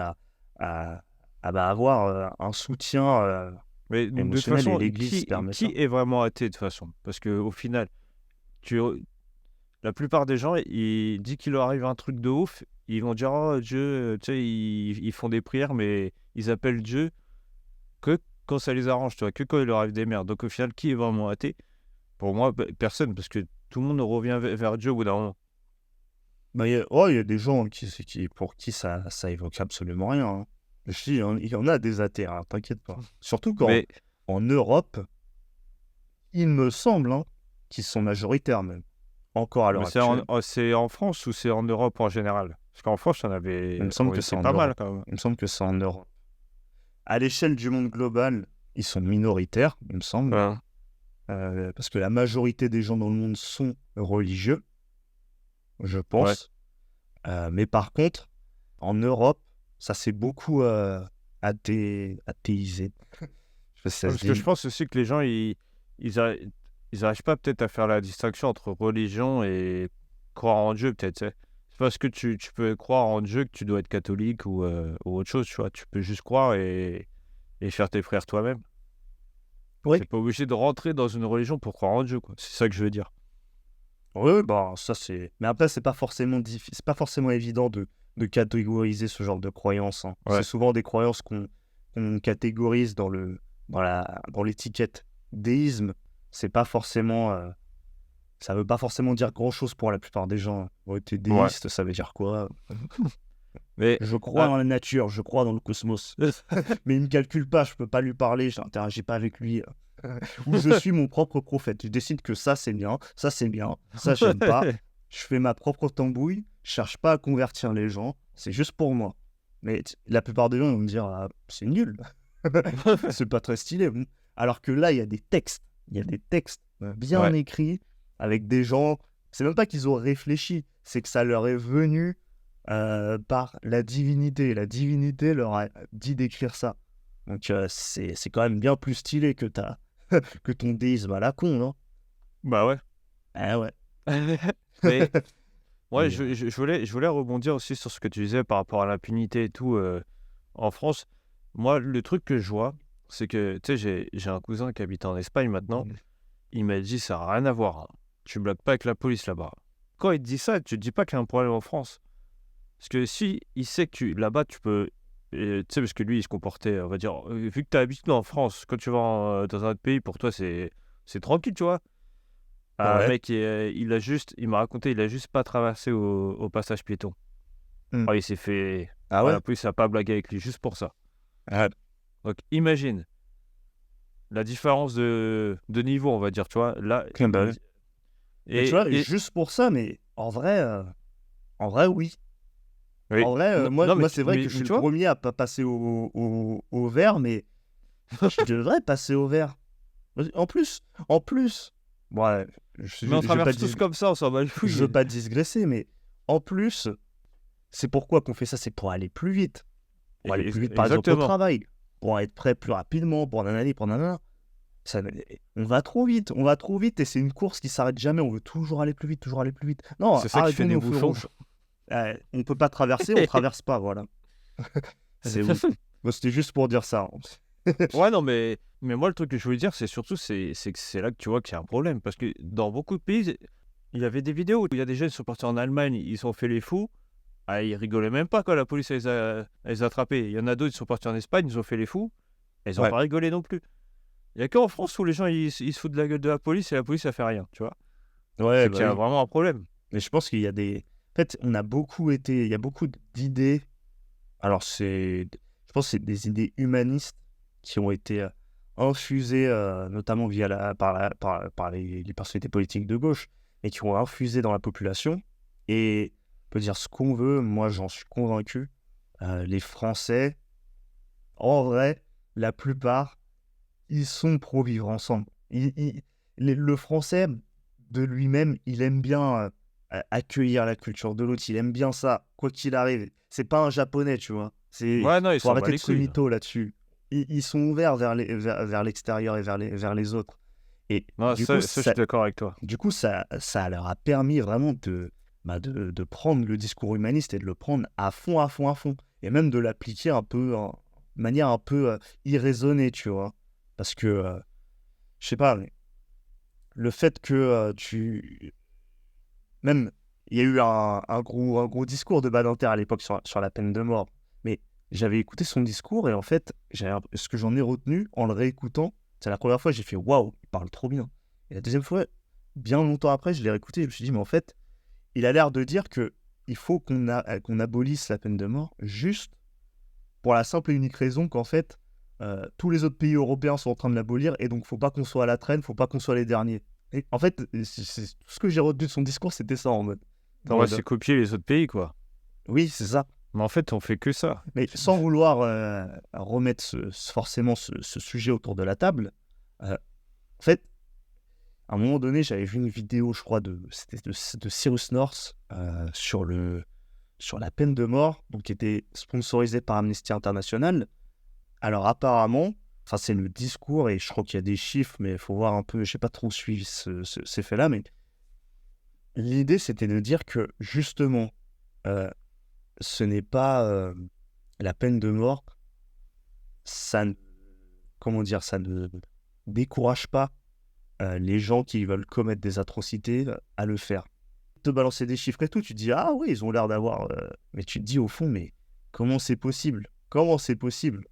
[SPEAKER 2] à, avoir un soutien
[SPEAKER 1] mais de toute
[SPEAKER 2] émotionnel et
[SPEAKER 1] façon,
[SPEAKER 2] l'Église permet
[SPEAKER 1] qui
[SPEAKER 2] ça.
[SPEAKER 1] est vraiment athée de toute façon? Parce qu'au final, tu, la plupart des gens, ils disent qu'il leur arrive un truc de ouf, ils vont dire, oh Dieu, tu sais, ils font des prières, mais ils appellent Dieu que quand ça les arrange, tu vois, que quand il leur arrive des merdes. Donc au final, qui est vraiment athée? Pour moi, personne, parce que tout le monde revient vers Dieu au bout d'un moment.
[SPEAKER 2] Bah, il y a des gens pour qui ça évoque absolument rien. Hein. Je dis, il y en a des athées, hein, t'inquiète pas. Surtout
[SPEAKER 1] Mais,
[SPEAKER 2] en Europe, il me semble hein, qu'ils sont majoritaires même, encore à l'heure
[SPEAKER 1] mais
[SPEAKER 2] actuelle.
[SPEAKER 1] c'est en France ou c'est en Europe en général? Parce qu'en France,
[SPEAKER 2] Il me semble
[SPEAKER 1] on
[SPEAKER 2] que c'est
[SPEAKER 1] était
[SPEAKER 2] en
[SPEAKER 1] pas mal
[SPEAKER 2] Europe.
[SPEAKER 1] quand même.
[SPEAKER 2] Il me semble que c'est en Europe. À l'échelle du monde global, ils sont minoritaires, il me semble,
[SPEAKER 1] Ouais.
[SPEAKER 2] parce que la majorité des gens dans le monde sont religieux, je
[SPEAKER 1] Ouais.
[SPEAKER 2] pense. Mais par contre, en Europe, ça s'est beaucoup athéisé. Je sais pas si ça
[SPEAKER 1] Ouais,
[SPEAKER 2] se
[SPEAKER 1] parce que je
[SPEAKER 2] dit.
[SPEAKER 1] pense aussi que les gens, ils, arri- ils arrivent pas peut-être à faire la distinction entre religion et croire en Dieu, peut-être, tu sais. C'est parce que tu peux croire en Dieu que tu dois être catholique ou autre chose, tu vois. Tu peux juste croire et faire tes prières toi-même.
[SPEAKER 2] Oui,
[SPEAKER 1] T'es pas obligé de rentrer dans une religion pour croire en Dieu, quoi. C'est ça que je veux dire.
[SPEAKER 2] oui, bah ça c'est. Mais après, c'est pas forcément évident de catégoriser ce genre de croyances. Hein. C'est
[SPEAKER 1] Ouais.
[SPEAKER 2] souvent des croyances qu'on catégorise dans l'étiquette déisme. C'est pas forcément. Ça veut pas forcément dire grand-chose pour la plupart des gens. Hein. Ouais, t'es
[SPEAKER 1] Ouais.
[SPEAKER 2] déiste, ça veut dire quoi?
[SPEAKER 1] Mais,
[SPEAKER 2] Je crois
[SPEAKER 1] ah,
[SPEAKER 2] dans la nature, je crois dans le cosmos. Mais il me calcule pas, je peux pas lui parler, je n'interagis pas avec lui. Ou je suis mon propre prophète. Je décide que ça c'est bien, ça j'aime pas. Je fais ma propre tambouille, je cherche pas à convertir les gens, c'est juste pour moi. Mais la plupart des gens vont me dire ah, c'est nul, c'est pas très stylé. Alors que là, il y a des textes bien
[SPEAKER 1] ouais.
[SPEAKER 2] écrits avec des gens. C'est même pas qu'ils ont réfléchi, c'est que ça leur est venu par la divinité. La divinité leur a dit d'écrire ça. Donc c'est quand même bien plus stylé que que ton déisme à la con, non?
[SPEAKER 1] Bah ouais.
[SPEAKER 2] Ah ouais.
[SPEAKER 1] Mais, ouais,
[SPEAKER 2] Et,
[SPEAKER 1] je voulais rebondir aussi sur ce que tu disais par rapport à l'impunité et tout en France. Moi, le truc que je vois, c'est que, tu sais, j'ai un cousin qui habite en Espagne maintenant. Il m'a dit, ça n'a rien à voir. Hein. Tu blagues pas avec la police là-bas. Quand il te dit ça, tu te dis pas qu'il y a un problème en France. Parce que si il sait que là-bas, tu peux... Tu sais, parce que lui, il se comportait, on va dire... vu que tu as habitué en France, quand tu vas dans un autre pays, pour toi, c'est tranquille, tu vois. Un
[SPEAKER 2] ouais.
[SPEAKER 1] mec, il m'a raconté, il a juste pas traversé au passage piéton.
[SPEAKER 2] Hmm.
[SPEAKER 1] Oh, il s'est fait...
[SPEAKER 2] Ah
[SPEAKER 1] Oh,
[SPEAKER 2] ouais?
[SPEAKER 1] la police n'a pas blagué avec lui, juste pour ça.
[SPEAKER 2] Ah,
[SPEAKER 1] Donc, imagine la différence de niveau, on va dire, tu vois. Là,
[SPEAKER 2] bah ouais. Mais tu vois,
[SPEAKER 1] et
[SPEAKER 2] juste pour ça, mais en vrai, En vrai, oui.
[SPEAKER 1] Oui.
[SPEAKER 2] En vrai,
[SPEAKER 1] Non,
[SPEAKER 2] moi,
[SPEAKER 1] non, mais,
[SPEAKER 2] moi c'est vrai que je suis
[SPEAKER 1] tu
[SPEAKER 2] le
[SPEAKER 1] vois,
[SPEAKER 2] premier à pas passer au vert, mais je devrais passer au vert. En plus, bon, ouais,
[SPEAKER 1] mais on
[SPEAKER 2] je vais pas
[SPEAKER 1] traverse tous comme ça, on s'en bat les
[SPEAKER 2] je veux
[SPEAKER 1] couilles.
[SPEAKER 2] pas digresser, mais en plus, c'est pourquoi qu'on fait ça, c'est pour aller plus vite. Pour aller plus vite, par exemple, au
[SPEAKER 1] Exactement.
[SPEAKER 2] travail, pour être prêt plus rapidement, pour nanani, pour nanana. Ça, on va trop vite et c'est une course qui s'arrête jamais. On veut toujours aller plus vite, toujours aller plus vite. Non,
[SPEAKER 1] C'est ça qui fait
[SPEAKER 2] arrêtons
[SPEAKER 1] des
[SPEAKER 2] nos feux
[SPEAKER 1] bouchons.
[SPEAKER 2] rouges. On peut pas traverser, on traverse pas, voilà. C'est où? Bon, c'était juste pour dire ça, hein.
[SPEAKER 1] Ouais, non, mais moi, le truc que je voulais dire, c'est surtout, c'est que c'est là que tu vois qu'il y a un problème. Parce que dans beaucoup de pays, il y avait des vidéos où il y a des jeunes qui sont partis en Allemagne, ils se sont fait les fous. Ah, ils rigolaient même pas quand la police les a attrapés. Il y en a d'autres, ils sont partis en Espagne, ils ont fait les fous. Et ils ont
[SPEAKER 2] Ouais,
[SPEAKER 1] pas rigolé non plus. Il y a qu'en France où les gens, ils se foutent de la gueule de la police et la police, ça fait rien, tu vois.
[SPEAKER 2] ouais,
[SPEAKER 1] C'est
[SPEAKER 2] bah
[SPEAKER 1] qu'il y a
[SPEAKER 2] oui.
[SPEAKER 1] vraiment un problème.
[SPEAKER 2] Mais je pense qu'il y a des. En fait, il y a beaucoup d'idées. Alors, je pense que c'est des idées humanistes qui ont été infusées, notamment par les personnalités politiques de gauche, et qui ont infusé dans la population. Et on peut dire ce qu'on veut, moi j'en suis convaincu. Les Français, en vrai, la plupart, ils sont pro vivre ensemble. Le Français, de lui-même, il aime bien accueillir la culture de l'autre. Il aime bien ça, quoi qu'il arrive. C'est pas un Japonais, tu vois.
[SPEAKER 1] Ouais, non, ils
[SPEAKER 2] Faut
[SPEAKER 1] s'en bat
[SPEAKER 2] arrêter de
[SPEAKER 1] les
[SPEAKER 2] se
[SPEAKER 1] couilles, là.
[SPEAKER 2] mytho là-dessus. Ils sont ouverts vers l'extérieur et vers les autres. Et
[SPEAKER 1] Non, ça, je suis d'accord avec toi.
[SPEAKER 2] ça leur a permis vraiment de prendre le discours humaniste et de le prendre à fond, à fond, à fond. Et même de l'appliquer un peu, de manière un peu irraisonnée, tu vois. Parce que, je sais pas, mais le fait que même, il y a eu un gros discours de Badinter à l'époque sur la peine de mort. Mais j'avais écouté son discours et en fait, ce que j'en ai retenu en le réécoutant, c'est la première fois j'ai fait waouh, il parle trop bien. Et la deuxième fois, bien longtemps après, je l'ai réécouté et je me suis dit, mais en fait, il a l'air de dire que il faut qu'on abolisse la peine de mort juste pour la simple et unique raison qu'en fait, tous les autres pays européens sont en train de l'abolir et donc faut pas qu'on soit à la traîne, faut pas qu'on soit les derniers. Et en fait, tout ce que j'ai retenu de son discours, c'était ça en mode. En
[SPEAKER 1] Ouais,
[SPEAKER 2] mode,
[SPEAKER 1] c'est copier les autres pays, quoi.
[SPEAKER 2] oui, c'est ça.
[SPEAKER 1] Mais en fait, on fait que ça.
[SPEAKER 2] Mais sans vouloir remettre forcément ce sujet autour de la table, en fait, à un moment donné, j'avais vu une vidéo, je crois, c'était de Cyrus North sur la peine de mort, donc qui était sponsorisée par Amnesty International. Alors apparemment, enfin c'est le discours et je crois qu'il y a des chiffres, mais il faut voir un peu, je n'ai pas trop suivi ces faits-là, mais l'idée c'était de dire que justement, euh, ce n'est pas la peine de mort, ça, comment dire, ça ne décourage pas les gens qui veulent commettre des atrocités à le faire. Te balancer des chiffres et tout, tu te dis ah oui, ils ont l'air d'avoir, mais tu te dis au fond, mais comment c'est possible? Comment c'est possible?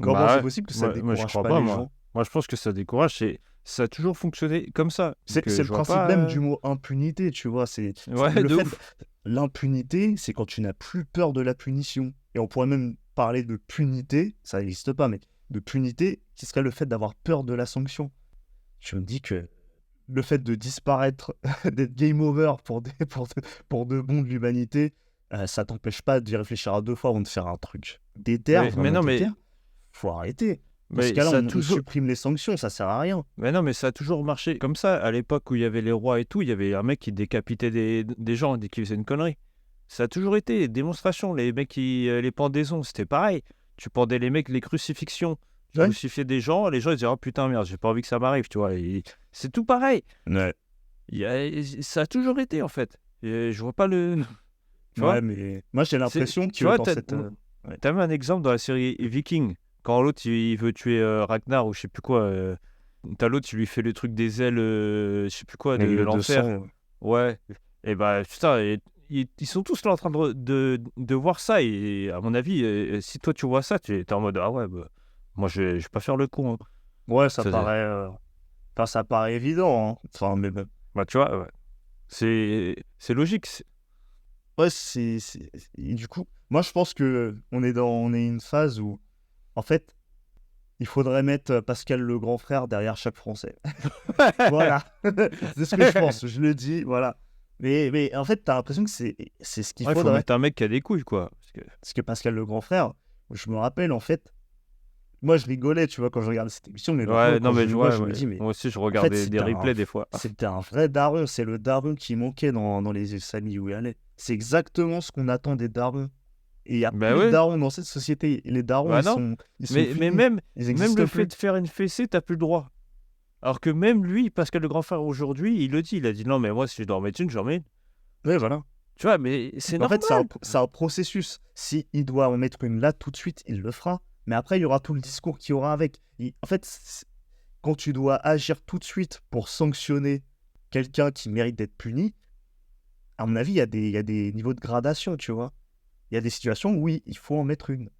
[SPEAKER 2] Comment c'est
[SPEAKER 1] Bah ouais,
[SPEAKER 2] possible que ça ne
[SPEAKER 1] moi je
[SPEAKER 2] décourage
[SPEAKER 1] crois
[SPEAKER 2] pas
[SPEAKER 1] pas,
[SPEAKER 2] les
[SPEAKER 1] moi.
[SPEAKER 2] gens?
[SPEAKER 1] Moi, je pense que ça décourage. Ça a toujours fonctionné comme ça. Donc,
[SPEAKER 2] C'est
[SPEAKER 1] je
[SPEAKER 2] le
[SPEAKER 1] vois
[SPEAKER 2] principe
[SPEAKER 1] pas.
[SPEAKER 2] même du mot impunité, tu vois.
[SPEAKER 1] Ouais,
[SPEAKER 2] Le
[SPEAKER 1] de
[SPEAKER 2] fait,
[SPEAKER 1] ouf.
[SPEAKER 2] l'impunité, c'est quand tu n'as plus peur de la punition. Et on pourrait même parler de punité, ça n'existe pas, mais de punité, qui serait le fait d'avoir peur de la sanction. Je me dis que le fait de disparaître, d'être game over pour de bon de l'humanité, ça t'empêche pas d'y réfléchir à deux fois avant de faire un truc. Déterre,
[SPEAKER 1] Mais
[SPEAKER 2] vraiment
[SPEAKER 1] non,
[SPEAKER 2] déterre, faut arrêter. Dans ce
[SPEAKER 1] mais
[SPEAKER 2] cas-là,
[SPEAKER 1] ça a
[SPEAKER 2] on
[SPEAKER 1] toujours.
[SPEAKER 2] supprime les sanctions, ça sert à rien.
[SPEAKER 1] Mais non, mais ça a toujours marché comme ça. À l'époque où il y avait les rois et tout, il y avait un mec qui décapitait des gens dès qu'ils faisaient une connerie. Ça a toujours été démonstration. Les mecs les pendaisons, c'était pareil. Tu pendais les mecs, les crucifixions. Tu
[SPEAKER 2] Ouais.
[SPEAKER 1] crucifiais des gens, les gens ils disaient oh putain merde, j'ai pas envie que ça m'arrive, tu vois. C'est tout pareil.
[SPEAKER 2] Ouais.
[SPEAKER 1] Ça a toujours été en fait. Et je vois pas le. Tu vois.
[SPEAKER 2] Ouais, mais moi j'ai l'impression
[SPEAKER 1] Tu
[SPEAKER 2] que
[SPEAKER 1] vois,
[SPEAKER 2] dans cette. Ouais.
[SPEAKER 1] t'as même un exemple dans la série Viking. Quand l'autre il veut tuer Ragnar ou je sais plus quoi. T'as l'autre, il lui fait le truc des ailes, je sais plus quoi, de
[SPEAKER 2] Avec le
[SPEAKER 1] l'enfer.
[SPEAKER 2] 200.
[SPEAKER 1] Ouais. Et bah putain, ils sont tous là en train de voir ça. Et à mon avis, si toi tu vois ça, tu es en mode ah ouais, bah, moi je vais pas faire le con, hein.
[SPEAKER 2] Ouais, ça
[SPEAKER 1] Ça,
[SPEAKER 2] paraît. Enfin, ça paraît évident, hein. Enfin, mais
[SPEAKER 1] bah, tu vois, ouais. C'est logique.
[SPEAKER 2] ouais, et du coup, moi je pense que on est une phase où, en fait, il faudrait mettre Pascal le grand frère derrière chaque Français. Voilà. C'est ce que je pense. Je le dis, voilà. Mais en fait, t'as l'impression que c'est ce qu'il
[SPEAKER 1] Ouais, il faut
[SPEAKER 2] faudrait.
[SPEAKER 1] mettre un mec qui a des couilles, quoi.
[SPEAKER 2] Parce que Pascal le grand frère, je me rappelle, en fait, moi, je rigolais, tu vois, quand je regardais cette émission, mais maintenant,
[SPEAKER 1] Ouais, non,
[SPEAKER 2] quand je
[SPEAKER 1] mais
[SPEAKER 2] le
[SPEAKER 1] je
[SPEAKER 2] vois,
[SPEAKER 1] vois,
[SPEAKER 2] je me
[SPEAKER 1] ouais.
[SPEAKER 2] dis, mais
[SPEAKER 1] Moi aussi, je
[SPEAKER 2] en fait,
[SPEAKER 1] regardais des replays des fois.
[SPEAKER 2] c'était un vrai daron. C'est le daron qui manquait dans les familles où il allait. C'est exactement ce qu'on attend des darons. Et il n'y a
[SPEAKER 1] Bah
[SPEAKER 2] plus de
[SPEAKER 1] ouais,
[SPEAKER 2] darons dans cette société. Les darons,
[SPEAKER 1] bah non.
[SPEAKER 2] ils sont
[SPEAKER 1] Mais
[SPEAKER 2] finis.
[SPEAKER 1] même,
[SPEAKER 2] Ils
[SPEAKER 1] même
[SPEAKER 2] n'existent
[SPEAKER 1] le fait
[SPEAKER 2] plus.
[SPEAKER 1] de faire une fessée, t'as plus le droit. Alors que même lui, Pascal le grand frère aujourd'hui, il le dit. Il a dit non, mais moi, si je dois en mettre une, j'en mets une.
[SPEAKER 2] Oui, voilà.
[SPEAKER 1] Tu vois, mais c'est
[SPEAKER 2] En fait,
[SPEAKER 1] normal.
[SPEAKER 2] c'est un processus. Si il doit en mettre une là tout de suite, il le fera. Mais après, il y aura tout le discours qu'il y aura avec. En fait, quand tu dois agir tout de suite pour sanctionner quelqu'un qui mérite d'être puni, à mon avis, il y a des niveaux de gradation, tu vois. Il y a des situations où oui, il faut en mettre une.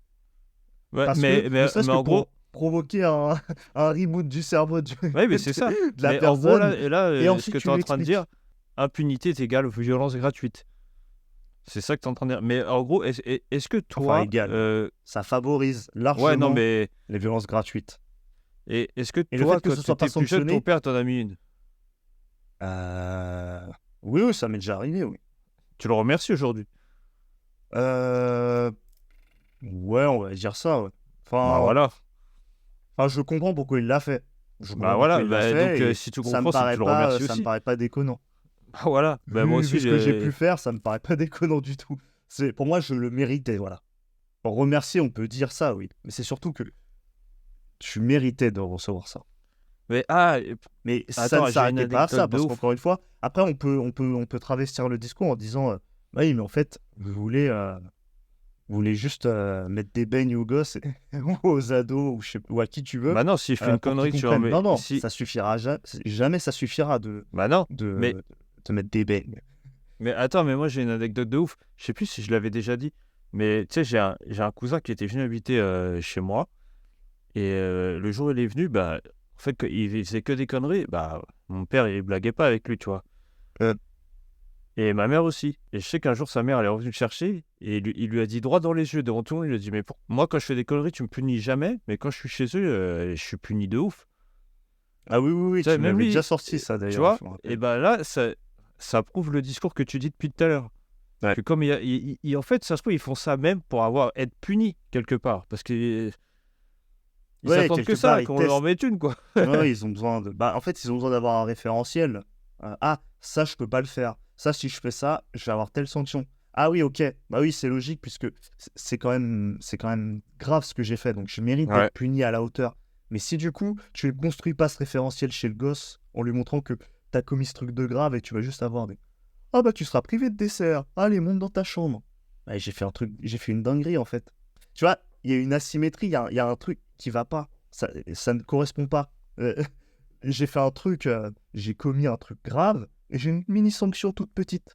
[SPEAKER 1] Ouais,
[SPEAKER 2] Parce que, ne
[SPEAKER 1] mais
[SPEAKER 2] serait-ce que
[SPEAKER 1] en gros,
[SPEAKER 2] pour provoquer un reboot du cerveau
[SPEAKER 1] ouais, mais c'est ça.
[SPEAKER 2] de la
[SPEAKER 1] Mais en gros,
[SPEAKER 2] personne, et
[SPEAKER 1] ce que
[SPEAKER 2] ensuite
[SPEAKER 1] tu
[SPEAKER 2] tu
[SPEAKER 1] es
[SPEAKER 2] lui
[SPEAKER 1] en train de dire,
[SPEAKER 2] expliques.
[SPEAKER 1] impunité est égale violence gratuite. C'est ça que tu es en train de dire. Mais en gros, est-ce que
[SPEAKER 2] Enfin,
[SPEAKER 1] toi.
[SPEAKER 2] égal. Ça favorise
[SPEAKER 1] Ouais, non,
[SPEAKER 2] largement
[SPEAKER 1] mais.
[SPEAKER 2] les violences gratuites.
[SPEAKER 1] Et est-ce que
[SPEAKER 2] Et le fait
[SPEAKER 1] toi,
[SPEAKER 2] que
[SPEAKER 1] quand
[SPEAKER 2] ce
[SPEAKER 1] tu
[SPEAKER 2] soit pas
[SPEAKER 1] étais plus jeune, ton
[SPEAKER 2] sanctionné,
[SPEAKER 1] père t'en a mis une?
[SPEAKER 2] euh, oui, oui, ça m'est déjà arrivé, oui.
[SPEAKER 1] Tu le remercies aujourd'hui?
[SPEAKER 2] Euh, Ouais, on va dire ça, ouais.
[SPEAKER 1] Bah
[SPEAKER 2] Enfin,
[SPEAKER 1] voilà.
[SPEAKER 2] je comprends pourquoi il l'a fait. Je
[SPEAKER 1] Bah
[SPEAKER 2] comprends pourquoi
[SPEAKER 1] voilà.
[SPEAKER 2] il l'a
[SPEAKER 1] Bah, donc,
[SPEAKER 2] fait et
[SPEAKER 1] si tu comprends, c'est que tu le remercies
[SPEAKER 2] ça me
[SPEAKER 1] aussi.
[SPEAKER 2] paraît pas déconnant.
[SPEAKER 1] Bah voilà. Bah moi
[SPEAKER 2] Vu
[SPEAKER 1] aussi,
[SPEAKER 2] ce que j'ai pu faire, ça me paraît pas déconnant du tout. Pour moi, je le méritais, voilà. Pour remercier, on peut dire ça, oui. Mais c'est surtout que tu méritais de recevoir ça.
[SPEAKER 1] Mais
[SPEAKER 2] Mais ça ne
[SPEAKER 1] attends, j'ai une
[SPEAKER 2] s'arrêtait pas à ça,
[SPEAKER 1] anecdote de
[SPEAKER 2] parce
[SPEAKER 1] ouf.
[SPEAKER 2] qu'encore une fois, après, on peut travestir le discours en disant, bah oui, mais en fait, vous voulez juste mettre des beignes aux gosses ou aux ados ou à qui tu veux
[SPEAKER 1] Bah non, s'il fait une
[SPEAKER 2] pour qu'ils
[SPEAKER 1] connerie, tu en
[SPEAKER 2] comprennent.
[SPEAKER 1] mets.
[SPEAKER 2] Non, non,
[SPEAKER 1] Si.
[SPEAKER 2] ça suffira jamais ça suffira
[SPEAKER 1] Bah non. Mais
[SPEAKER 2] de mettre des beignes.
[SPEAKER 1] Mais attends, mais moi j'ai une anecdote de ouf. Je sais plus si je l'avais déjà dit. Mais tu sais, j'ai un cousin qui était venu habiter chez moi. Et le jour où il est venu, bah, en fait, il faisait que des conneries. Bah, mon père, il blaguait pas avec lui, tu vois.
[SPEAKER 2] Euh,
[SPEAKER 1] Et ma mère aussi. Et je sais qu'un jour, sa mère, elle est revenue le chercher. Et il lui a dit droit dans les yeux, devant tout le monde, il lui a dit, mais moi, quand je fais des conneries, tu me punis jamais. Mais quand je suis chez eux, je suis puni de ouf.
[SPEAKER 2] Ah oui, oui, oui,
[SPEAKER 1] Tu sais,
[SPEAKER 2] tu
[SPEAKER 1] même
[SPEAKER 2] m'avais déjà
[SPEAKER 1] lui,
[SPEAKER 2] sorti ça
[SPEAKER 1] tu
[SPEAKER 2] d'ailleurs,
[SPEAKER 1] vois.
[SPEAKER 2] je me
[SPEAKER 1] Et
[SPEAKER 2] rappelle.
[SPEAKER 1] bah là, ça prouve le discours que tu dis depuis tout à l'heure.
[SPEAKER 2] Ouais.
[SPEAKER 1] Que comme en fait, ça se trouve, ils font ça même pour être punis quelque part. Parce qu'ils
[SPEAKER 2] Ouais,
[SPEAKER 1] attendent que
[SPEAKER 2] quelque part,
[SPEAKER 1] ça,
[SPEAKER 2] ils
[SPEAKER 1] qu'on leur
[SPEAKER 2] testent.
[SPEAKER 1] mette une, quoi.
[SPEAKER 2] Ouais, ils ont besoin de. Bah, en fait, ils ont besoin d'avoir un référentiel. Ah, ça, je peux pas le faire. Ça, si je fais ça, je vais avoir telle sanction. Ah oui, ok. Bah oui, c'est logique puisque c'est quand même grave ce que j'ai fait. Donc, je mérite
[SPEAKER 1] Ouais.
[SPEAKER 2] d'être puni à la hauteur. Mais si du coup, tu ne construis pas ce référentiel chez le gosse en lui montrant que t'as commis ce truc de grave et tu vas juste avoir des. Ah bah, tu seras privé de dessert. Allez, monte dans ta chambre. Bah, j'ai fait une dinguerie en fait. Tu vois, il y a une asymétrie, il y a un truc qui va pas. Ça ne correspond pas. Euh, j'ai fait un truc, j'ai commis un truc grave et j'ai une mini sanction toute petite.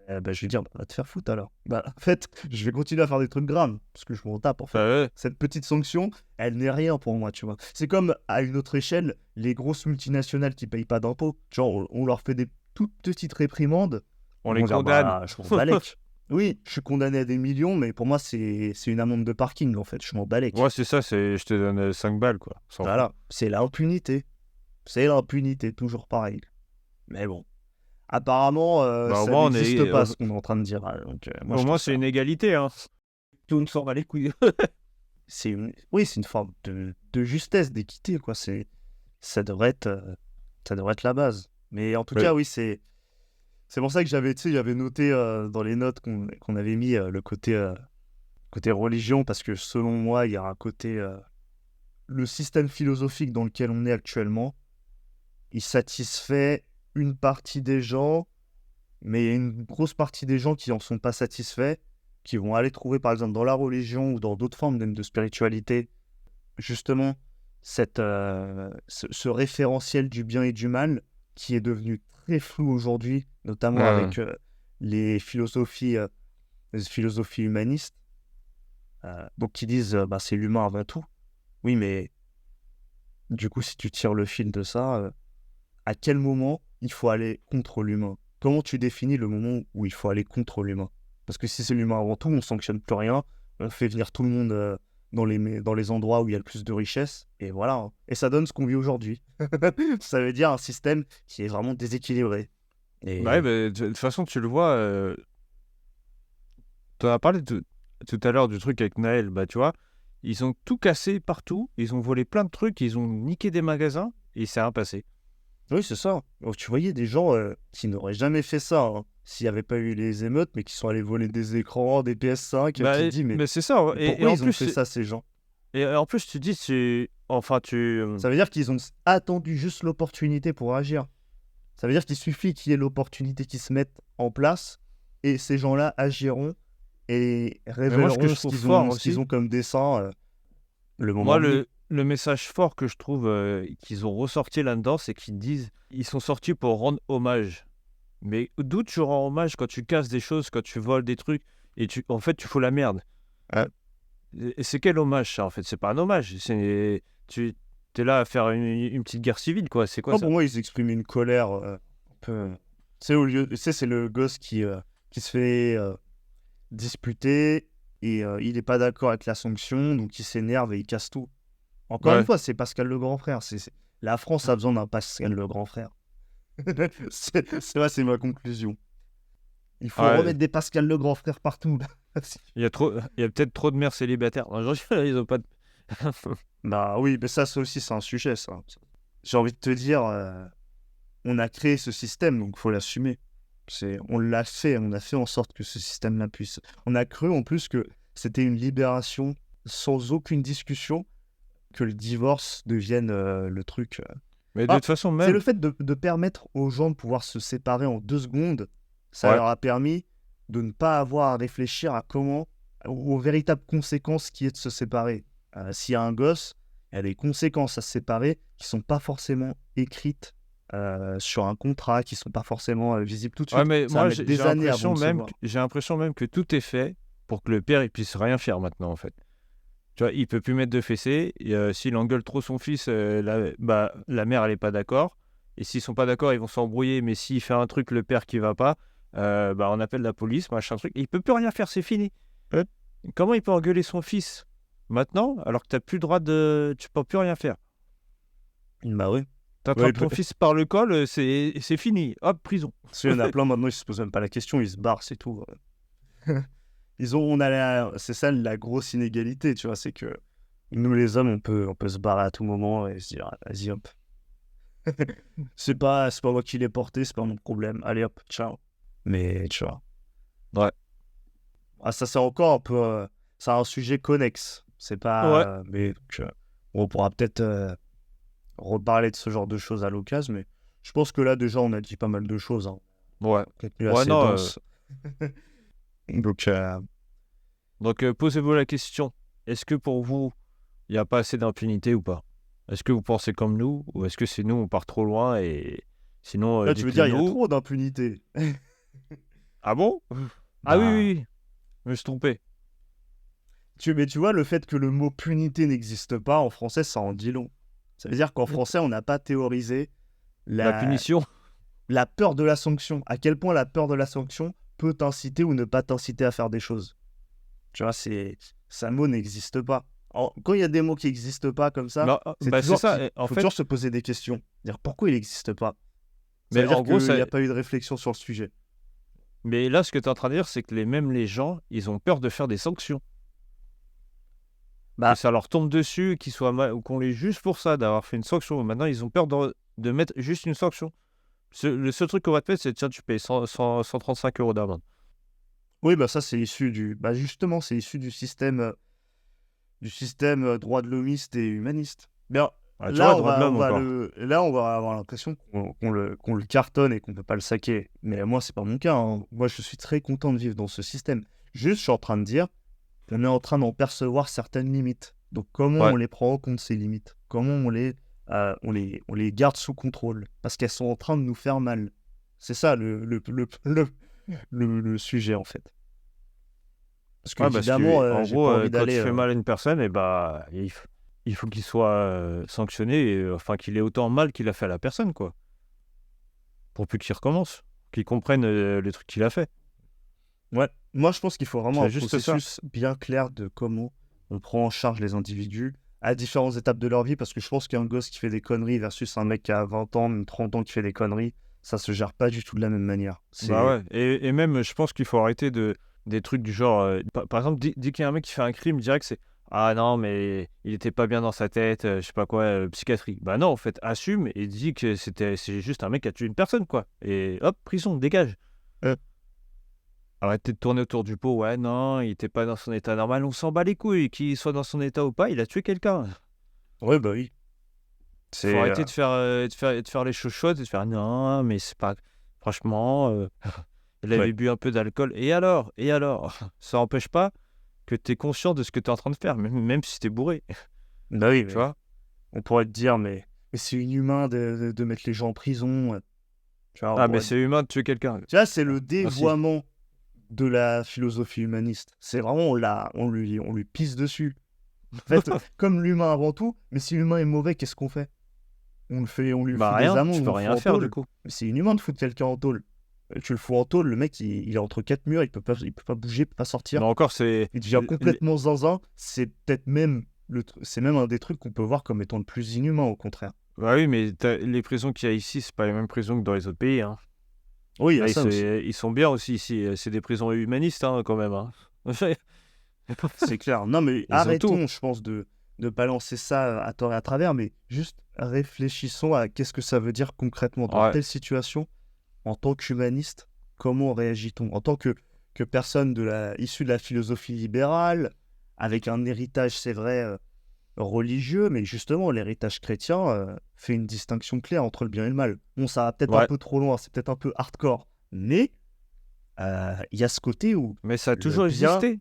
[SPEAKER 2] Bah, je vais dire, bah, va te faire foutre alors. Bah, en fait, je vais continuer à faire des trucs graves parce que je m'en tape en
[SPEAKER 1] Bah
[SPEAKER 2] fait.
[SPEAKER 1] ouais.
[SPEAKER 2] Cette petite sanction, elle n'est rien pour moi, tu vois. C'est comme à une autre échelle, les grosses multinationales qui payent pas d'impôts. Genre, on leur fait des toutes petites réprimandes.
[SPEAKER 1] On
[SPEAKER 2] Ils
[SPEAKER 1] les
[SPEAKER 2] vont dire,
[SPEAKER 1] condamne.
[SPEAKER 2] bah, je m'en balèque. Oui, je suis condamné à des millions, mais pour moi, c'est une amende de parking en fait. Je m'en balèque.
[SPEAKER 1] Ouais, c'est ça, je te donne 5 balles, quoi. On s'en fout.
[SPEAKER 2] Voilà, c'est l'impunité. C'est l'impunité, toujours pareil. Mais bon, apparemment,
[SPEAKER 1] Bah au
[SPEAKER 2] ça
[SPEAKER 1] moins,
[SPEAKER 2] n'existe pas ce qu'on est en train de dire. Donc, moi,
[SPEAKER 1] au
[SPEAKER 2] je
[SPEAKER 1] moins
[SPEAKER 2] trouve
[SPEAKER 1] c'est
[SPEAKER 2] ça.
[SPEAKER 1] une égalité, hein. Tout ne s'en va les couilles.
[SPEAKER 2] Oui, c'est une forme de justesse, d'équité, quoi. Ça devrait être, ça devrait être la base. Mais en tout
[SPEAKER 1] Ouais.
[SPEAKER 2] cas, oui, c'est pour ça que j'avais noté dans les notes qu'on avait mis le côté religion, parce que selon moi, il y a un côté, le système philosophique dans lequel on est actuellement, il satisfait une partie des gens, mais il y a une grosse partie des gens qui n'en sont pas satisfaits, qui vont aller trouver, par exemple, dans la religion ou dans d'autres formes même de spiritualité, justement, ce référentiel du bien et du mal qui est devenu très flou aujourd'hui, notamment avec les philosophies humanistes, donc qui disent bah, c'est l'humain avant tout. Oui, mais du coup, si tu tires le fil de ça, à quel moment il faut aller contre l'humain? Comment tu définis le moment où il faut aller contre l'humain? Parce que si c'est l'humain avant tout, on sanctionne plus rien, on fait venir tout le monde dans les endroits où il y a le plus de richesse, et voilà, hein. Et ça donne ce qu'on vit aujourd'hui. Ça veut dire un système qui est vraiment déséquilibré.
[SPEAKER 1] Bah ouais,
[SPEAKER 2] Et
[SPEAKER 1] de toute façon, tu le vois, t'en as parlé tout à l'heure du truc avec Naël, bah tu vois, ils ont tout cassé partout, ils ont volé plein de trucs, ils ont niqué des magasins, et c'est rien passé.
[SPEAKER 2] oui, c'est ça. Oh, tu voyais des gens qui n'auraient jamais fait ça hein, s'il n'y avait pas eu les émeutes, mais qui sont allés voler des écrans, des PS5. Tu te dis,
[SPEAKER 1] Mais c'est ça,
[SPEAKER 2] mais
[SPEAKER 1] et
[SPEAKER 2] pourquoi
[SPEAKER 1] en
[SPEAKER 2] ils ont
[SPEAKER 1] plus,
[SPEAKER 2] fait ça, ces gens?
[SPEAKER 1] tu dis, enfin,
[SPEAKER 2] Ça veut dire qu'ils ont attendu juste l'opportunité pour agir. Ça veut dire qu'il suffit qu'il y ait l'opportunité qui se mette en place et ces gens-là agiront et
[SPEAKER 1] mais moi, ce que
[SPEAKER 2] révéleront
[SPEAKER 1] je trouve fort
[SPEAKER 2] ce qu'ils
[SPEAKER 1] aussi,
[SPEAKER 2] ont comme dessin le
[SPEAKER 1] moi,
[SPEAKER 2] moment venu.
[SPEAKER 1] le message fort que je trouve qu'ils ont ressorti là-dedans, c'est qu'ils disent, ils sont sortis pour rendre hommage. Mais d'où tu rends hommage quand tu casses des choses, quand tu voles des trucs, et en fait, tu fous la merde.
[SPEAKER 2] Ouais.
[SPEAKER 1] Et c'est quel hommage, ça, en fait? C'est pas un hommage. Tu es là à faire une petite guerre civile, quoi. C'est quoi
[SPEAKER 2] Non,
[SPEAKER 1] ça?
[SPEAKER 2] pour moi, ils expriment une colère un peu. Tu sais, au lieu, tu sais, c'est le gosse qui se fait disputer et il n'est pas d'accord avec la sanction, donc il s'énerve et il casse tout. Encore une
[SPEAKER 1] Ouais.
[SPEAKER 2] fois, c'est Pascal le grand frère. La France a besoin d'un Pascal le grand frère. C'est ma conclusion. Il faut
[SPEAKER 1] Ouais.
[SPEAKER 2] remettre des Pascal le grand frère partout.
[SPEAKER 1] Il y a peut-être trop de mères célibataires. Non, ils ont pas de...
[SPEAKER 2] Bah oui, mais ça aussi, c'est un sujet, ça. J'ai envie de te dire, on a créé ce système, donc il faut l'assumer. On l'a fait, on a fait en sorte que ce système-là puisse. On a cru en plus que c'était une libération sans aucune discussion, que le divorce devienne le truc.
[SPEAKER 1] Mais de
[SPEAKER 2] Ah,
[SPEAKER 1] toute façon,
[SPEAKER 2] c'est le
[SPEAKER 1] même...
[SPEAKER 2] fait de permettre aux gens de pouvoir se séparer en 2 secondes, ça
[SPEAKER 1] Ouais.
[SPEAKER 2] leur a permis de ne pas avoir à réfléchir à aux véritables conséquences qui est de se séparer. S'il y a un gosse, il y a des conséquences à se séparer qui sont pas forcément écrites sur un contrat, qui sont pas forcément visibles tout de
[SPEAKER 1] Ouais,
[SPEAKER 2] suite.
[SPEAKER 1] mais
[SPEAKER 2] Ça va
[SPEAKER 1] moi,
[SPEAKER 2] mettre des années avant de se voir.
[SPEAKER 1] j'ai l'impression même que tout est fait pour que le père, il puisse rien faire maintenant, en fait. Tu vois, il peut plus mettre de fessée. Et, s'il engueule trop son fils, la mère, elle est pas d'accord. Et s'ils sont pas d'accord, ils vont s'embrouiller. Mais s'il fait un truc, le père qui va pas, on appelle la police, machin truc. Et il peut plus rien faire, c'est fini.
[SPEAKER 2] Ouais.
[SPEAKER 1] Comment il peut engueuler son fils maintenant, alors que t'as plus le droit de... Tu peux plus rien faire.
[SPEAKER 2] Bah oui. Ouais,
[SPEAKER 1] T'attrapes ton fils par le col, c'est fini. Hop, prison.
[SPEAKER 2] parce qu'il y en a plein maintenant, ils se posent même pas la question, ils se barrent, c'est tout. C'est ça la grosse inégalité, tu vois, c'est que nous les hommes, on peut se barrer à tout moment et se dire, ah, vas-y hop. C'est pas moi qui l'ai porté, c'est pas mon problème. Allez hop, ciao. Mais tu vois.
[SPEAKER 1] Ouais.
[SPEAKER 2] Ah, ça c'est encore un peu, c'est un sujet connexe. C'est
[SPEAKER 1] Ouais.
[SPEAKER 2] pas, mais donc, on pourra peut-être reparler de ce genre de choses à l'occasion, mais je pense que là déjà on a dit pas mal de choses, hein.
[SPEAKER 1] Ouais.
[SPEAKER 2] Peut-être mieux
[SPEAKER 1] Ouais,
[SPEAKER 2] assez
[SPEAKER 1] non.
[SPEAKER 2] dense. Donc
[SPEAKER 1] Donc, posez-vous la question. Est-ce que pour vous, il n'y a pas assez d'impunité ou pas? Est-ce que vous pensez comme nous, ou est-ce que c'est nous, on part trop loin et sinon,
[SPEAKER 2] là tu veux dire
[SPEAKER 1] dites-le
[SPEAKER 2] il y a
[SPEAKER 1] nous.
[SPEAKER 2] trop d'impunité.
[SPEAKER 1] Ah bon? Ah oui,
[SPEAKER 2] Bah,
[SPEAKER 1] oui, oui. Je me suis trompé.
[SPEAKER 2] mais tu vois, le fait que le mot punité n'existe pas en français, ça en dit long. Ça veut dire qu'en français, on n'a pas théorisé
[SPEAKER 1] La
[SPEAKER 2] la,
[SPEAKER 1] punition.
[SPEAKER 2] la peur de la sanction. À quel point la peur de la sanction peut t'inciter ou ne pas t'inciter à faire des choses. Tu vois, ça mot n'existe pas. Quand il y a des mots qui n'existent pas comme ça,
[SPEAKER 1] C'est ça. En
[SPEAKER 2] faut
[SPEAKER 1] fait,
[SPEAKER 2] toujours se poser des questions. Dire pourquoi il n'existe pas. Ça
[SPEAKER 1] mais
[SPEAKER 2] veut dire
[SPEAKER 1] en gros,
[SPEAKER 2] qu'il n'y a pas eu de réflexion sur le sujet.
[SPEAKER 1] mais là, ce que tu es en train de dire, c'est que même les gens, ils ont peur de faire des sanctions. Que
[SPEAKER 2] Bah,
[SPEAKER 1] ça leur tombe dessus, qu'ils soient ou qu'on les juge pour ça, d'avoir fait une sanction. Maintenant, ils ont peur de mettre juste une sanction. Le seul truc qu'on va te mettre, c'est tiens, tu payes 135 € d'amende.
[SPEAKER 2] oui, bah ça c'est issu bah justement, c'est issu du système droit de l'homiste et humaniste. Bien,
[SPEAKER 1] Ah, tu vois, droit de l'homme encore.
[SPEAKER 2] là, on va avoir l'impression qu'on le cartonne et qu'on peut pas le saquer. Mais moi, c'est pas mon cas, hein. Moi, je suis très content de vivre dans ce système. Juste, je suis en train de dire qu'on est en train d'en percevoir certaines limites. Donc, comment
[SPEAKER 1] Ouais.
[SPEAKER 2] on les prend en compte, ces limites? Comment on les garde sous contrôle? Parce qu'elles sont en train de nous faire mal. C'est ça le sujet, en fait. Parce
[SPEAKER 1] Ouais, parce
[SPEAKER 2] qu'évidemment,
[SPEAKER 1] que, en
[SPEAKER 2] j'ai
[SPEAKER 1] gros,
[SPEAKER 2] pas envie
[SPEAKER 1] quand tu
[SPEAKER 2] d'aller.
[SPEAKER 1] fais mal à une personne, il faut qu'il soit sanctionné, enfin qu'il ait autant mal qu'il a fait à la personne, quoi. Pour plus qu'il recommence, qu'il comprenne le truc qu'il a fait.
[SPEAKER 2] Ouais, moi je pense qu'il faut vraiment
[SPEAKER 1] C'est
[SPEAKER 2] un
[SPEAKER 1] juste ça.
[SPEAKER 2] processus bien clair de comment on prend en charge les individus à différentes étapes de leur vie, parce que je pense qu'un gosse qui fait des conneries versus un mec qui a 20 ans, même 30 ans qui fait des conneries, ça se gère pas du tout de la même manière.
[SPEAKER 1] Bah
[SPEAKER 2] C'est
[SPEAKER 1] ouais, et même, je pense qu'il faut arrêter des trucs du genre. Par exemple, dès qu'il y a un mec qui fait un crime, direct, c'est ah non, mais il était pas bien dans sa tête, je sais pas quoi, psychiatrie. Bah non, en fait, assume et dis que c'est juste un mec qui a tué une personne, quoi. Et hop, prison, dégage.
[SPEAKER 2] euh,
[SPEAKER 1] Arrêtez de tourner autour du pot. Ouais, non, il était pas dans son état normal. On s'en bat les couilles, qu'il soit dans son état ou pas, il a tué quelqu'un.
[SPEAKER 2] ouais, bah oui.
[SPEAKER 1] Faut
[SPEAKER 2] C'est
[SPEAKER 1] arrêter de faire les choses chaudes et de faire non, mais c'est pas. Franchement, il
[SPEAKER 2] ouais.
[SPEAKER 1] avait bu un peu d'alcool. Et alors? Et alors? Ça n'empêche pas que tu es conscient de ce que tu es en train de faire, même si tu es bourré.
[SPEAKER 2] Bah oui,
[SPEAKER 1] Tu
[SPEAKER 2] mais
[SPEAKER 1] vois?
[SPEAKER 2] on pourrait te dire, mais c'est inhumain de mettre les gens en prison. Tu vois, on
[SPEAKER 1] Ah, mais
[SPEAKER 2] pourrait...
[SPEAKER 1] c'est humain de tuer quelqu'un.
[SPEAKER 2] Tu vois, c'est le
[SPEAKER 1] Aussi.
[SPEAKER 2] dévoiement de la philosophie humaniste. C'est vraiment, on lui pisse dessus. En fait, comme l'humain avant tout, mais si l'humain est mauvais, qu'est-ce qu'on fait? On lui
[SPEAKER 1] Bah
[SPEAKER 2] fout des
[SPEAKER 1] rien, tu
[SPEAKER 2] amendes,
[SPEAKER 1] peux
[SPEAKER 2] on le fout
[SPEAKER 1] rien
[SPEAKER 2] en
[SPEAKER 1] faire du
[SPEAKER 2] tôle.
[SPEAKER 1] coup.
[SPEAKER 2] Mais c'est inhumain de foutre quelqu'un en tôle. Tu le fous en tôle, le mec, il est entre quatre murs, il peut pas bouger, il peut pas sortir.
[SPEAKER 1] Mais encore, c'est.
[SPEAKER 2] Il devient complètement zinzin. C'est peut-être même c'est même un des trucs qu'on peut voir comme étant le plus inhumain, au contraire.
[SPEAKER 1] Bah oui, mais les prisons qu'il y a ici, c'est pas les mêmes prisons que dans les autres pays. Hein.
[SPEAKER 2] Oui, il y a
[SPEAKER 1] Là,
[SPEAKER 2] ça aussi.
[SPEAKER 1] ils sont bien aussi ici. C'est des prisons humanistes, hein, quand même. Hein.
[SPEAKER 2] C'est clair. Non, mais
[SPEAKER 1] Ils ont tout.
[SPEAKER 2] arrêtons, je pense, de balancer ça à tort et à travers, mais juste réfléchissons à qu'est-ce que ça veut dire concrètement dans
[SPEAKER 1] Ouais.
[SPEAKER 2] telle situation, en tant qu'humaniste, comment réagit-on? En tant que personne issue de la philosophie libérale, avec un héritage, c'est vrai, religieux, mais justement, l'héritage chrétien fait une distinction claire entre le bien et le mal. Bon, ça va peut-être un
[SPEAKER 1] Ouais.
[SPEAKER 2] peu trop loin, c'est peut-être un peu hardcore, mais il y a ce côté où
[SPEAKER 1] Mais ça a
[SPEAKER 2] le
[SPEAKER 1] toujours
[SPEAKER 2] bien
[SPEAKER 1] existé.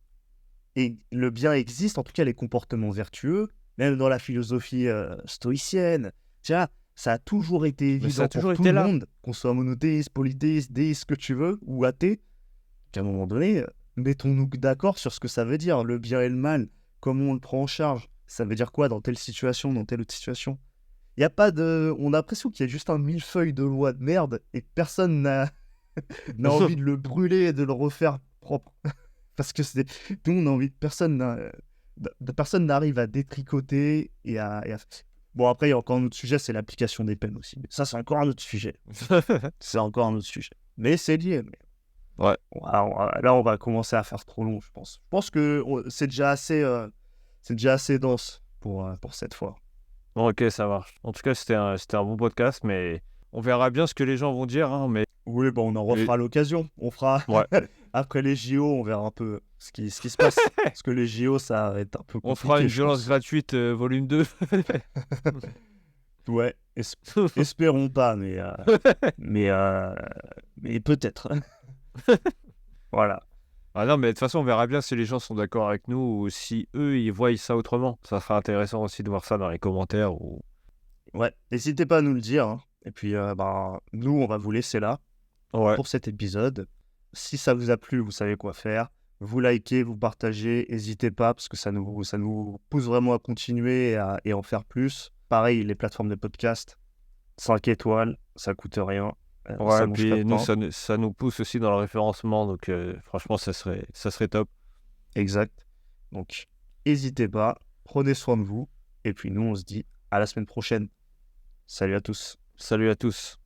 [SPEAKER 2] et le bien existe, en tout cas les comportements vertueux, même dans la philosophie stoïcienne. Tu vois, ça a toujours été
[SPEAKER 1] Mais ça a
[SPEAKER 2] évident pour
[SPEAKER 1] toujours
[SPEAKER 2] tout
[SPEAKER 1] été
[SPEAKER 2] le
[SPEAKER 1] là.
[SPEAKER 2] monde, qu'on soit monothéiste, polythéiste, déiste, ce que tu veux, ou athée, qu'à un moment donné, mettons-nous d'accord sur ce que ça veut dire, le bien et le mal, comment on le prend en charge. Ça veut dire quoi dans telle situation, dans telle autre situation. Il y a pas de... On a l'impression qu'il y a juste un millefeuille de loi de merde et que personne n'a envie de le brûler et de le refaire propre. Parce que nous, on a envie, personne n'arrive à détricoter et à... Bon, après, il y a encore un autre sujet, c'est l'application des peines aussi. Mais ça, c'est encore un autre sujet. C'est encore un autre sujet. Mais c'est lié. Mais...
[SPEAKER 1] Ouais.
[SPEAKER 2] Là, on va commencer à faire trop long, je pense. Je pense que c'est déjà assez dense pour cette fois.
[SPEAKER 1] Bon, ok, ça marche. En tout cas, c'était un bon podcast, mais on verra bien ce que les gens vont dire. Hein,
[SPEAKER 2] Oui, bon, on en
[SPEAKER 1] mais
[SPEAKER 2] refera l'occasion. On fera...
[SPEAKER 1] ouais.
[SPEAKER 2] Après les JO, on verra un peu ce qui se passe. Parce que les JO, ça va être un peu
[SPEAKER 1] On fera
[SPEAKER 2] compliqué,
[SPEAKER 1] une
[SPEAKER 2] je
[SPEAKER 1] violence
[SPEAKER 2] pense.
[SPEAKER 1] gratuite, volume 2.
[SPEAKER 2] Ouais, espérons pas, mais, mais peut-être. Voilà.
[SPEAKER 1] Ah non, mais de toute façon, on verra bien si les gens sont d'accord avec nous ou si eux, ils voient ça autrement. Ça sera intéressant aussi de voir ça dans les commentaires. Ou...
[SPEAKER 2] Ouais, n'hésitez pas à nous le dire. Hein. Et puis, nous, on va vous laisser là
[SPEAKER 1] Ouais,
[SPEAKER 2] pour cet épisode. Si ça vous a plu, vous savez quoi faire. Vous likez, vous partagez, n'hésitez pas parce que ça nous pousse vraiment à continuer et en faire plus. Pareil, les plateformes de podcast, 5 étoiles, ça coûte rien,
[SPEAKER 1] ouais,
[SPEAKER 2] ça
[SPEAKER 1] et
[SPEAKER 2] mange pas de
[SPEAKER 1] puis nous,
[SPEAKER 2] pain.
[SPEAKER 1] ça nous pousse aussi dans le référencement. Donc, franchement, ça serait top.
[SPEAKER 2] Exact. Donc, n'hésitez pas, prenez soin de vous. Et puis nous, on se dit à la semaine prochaine. Salut à tous.
[SPEAKER 1] Salut à tous.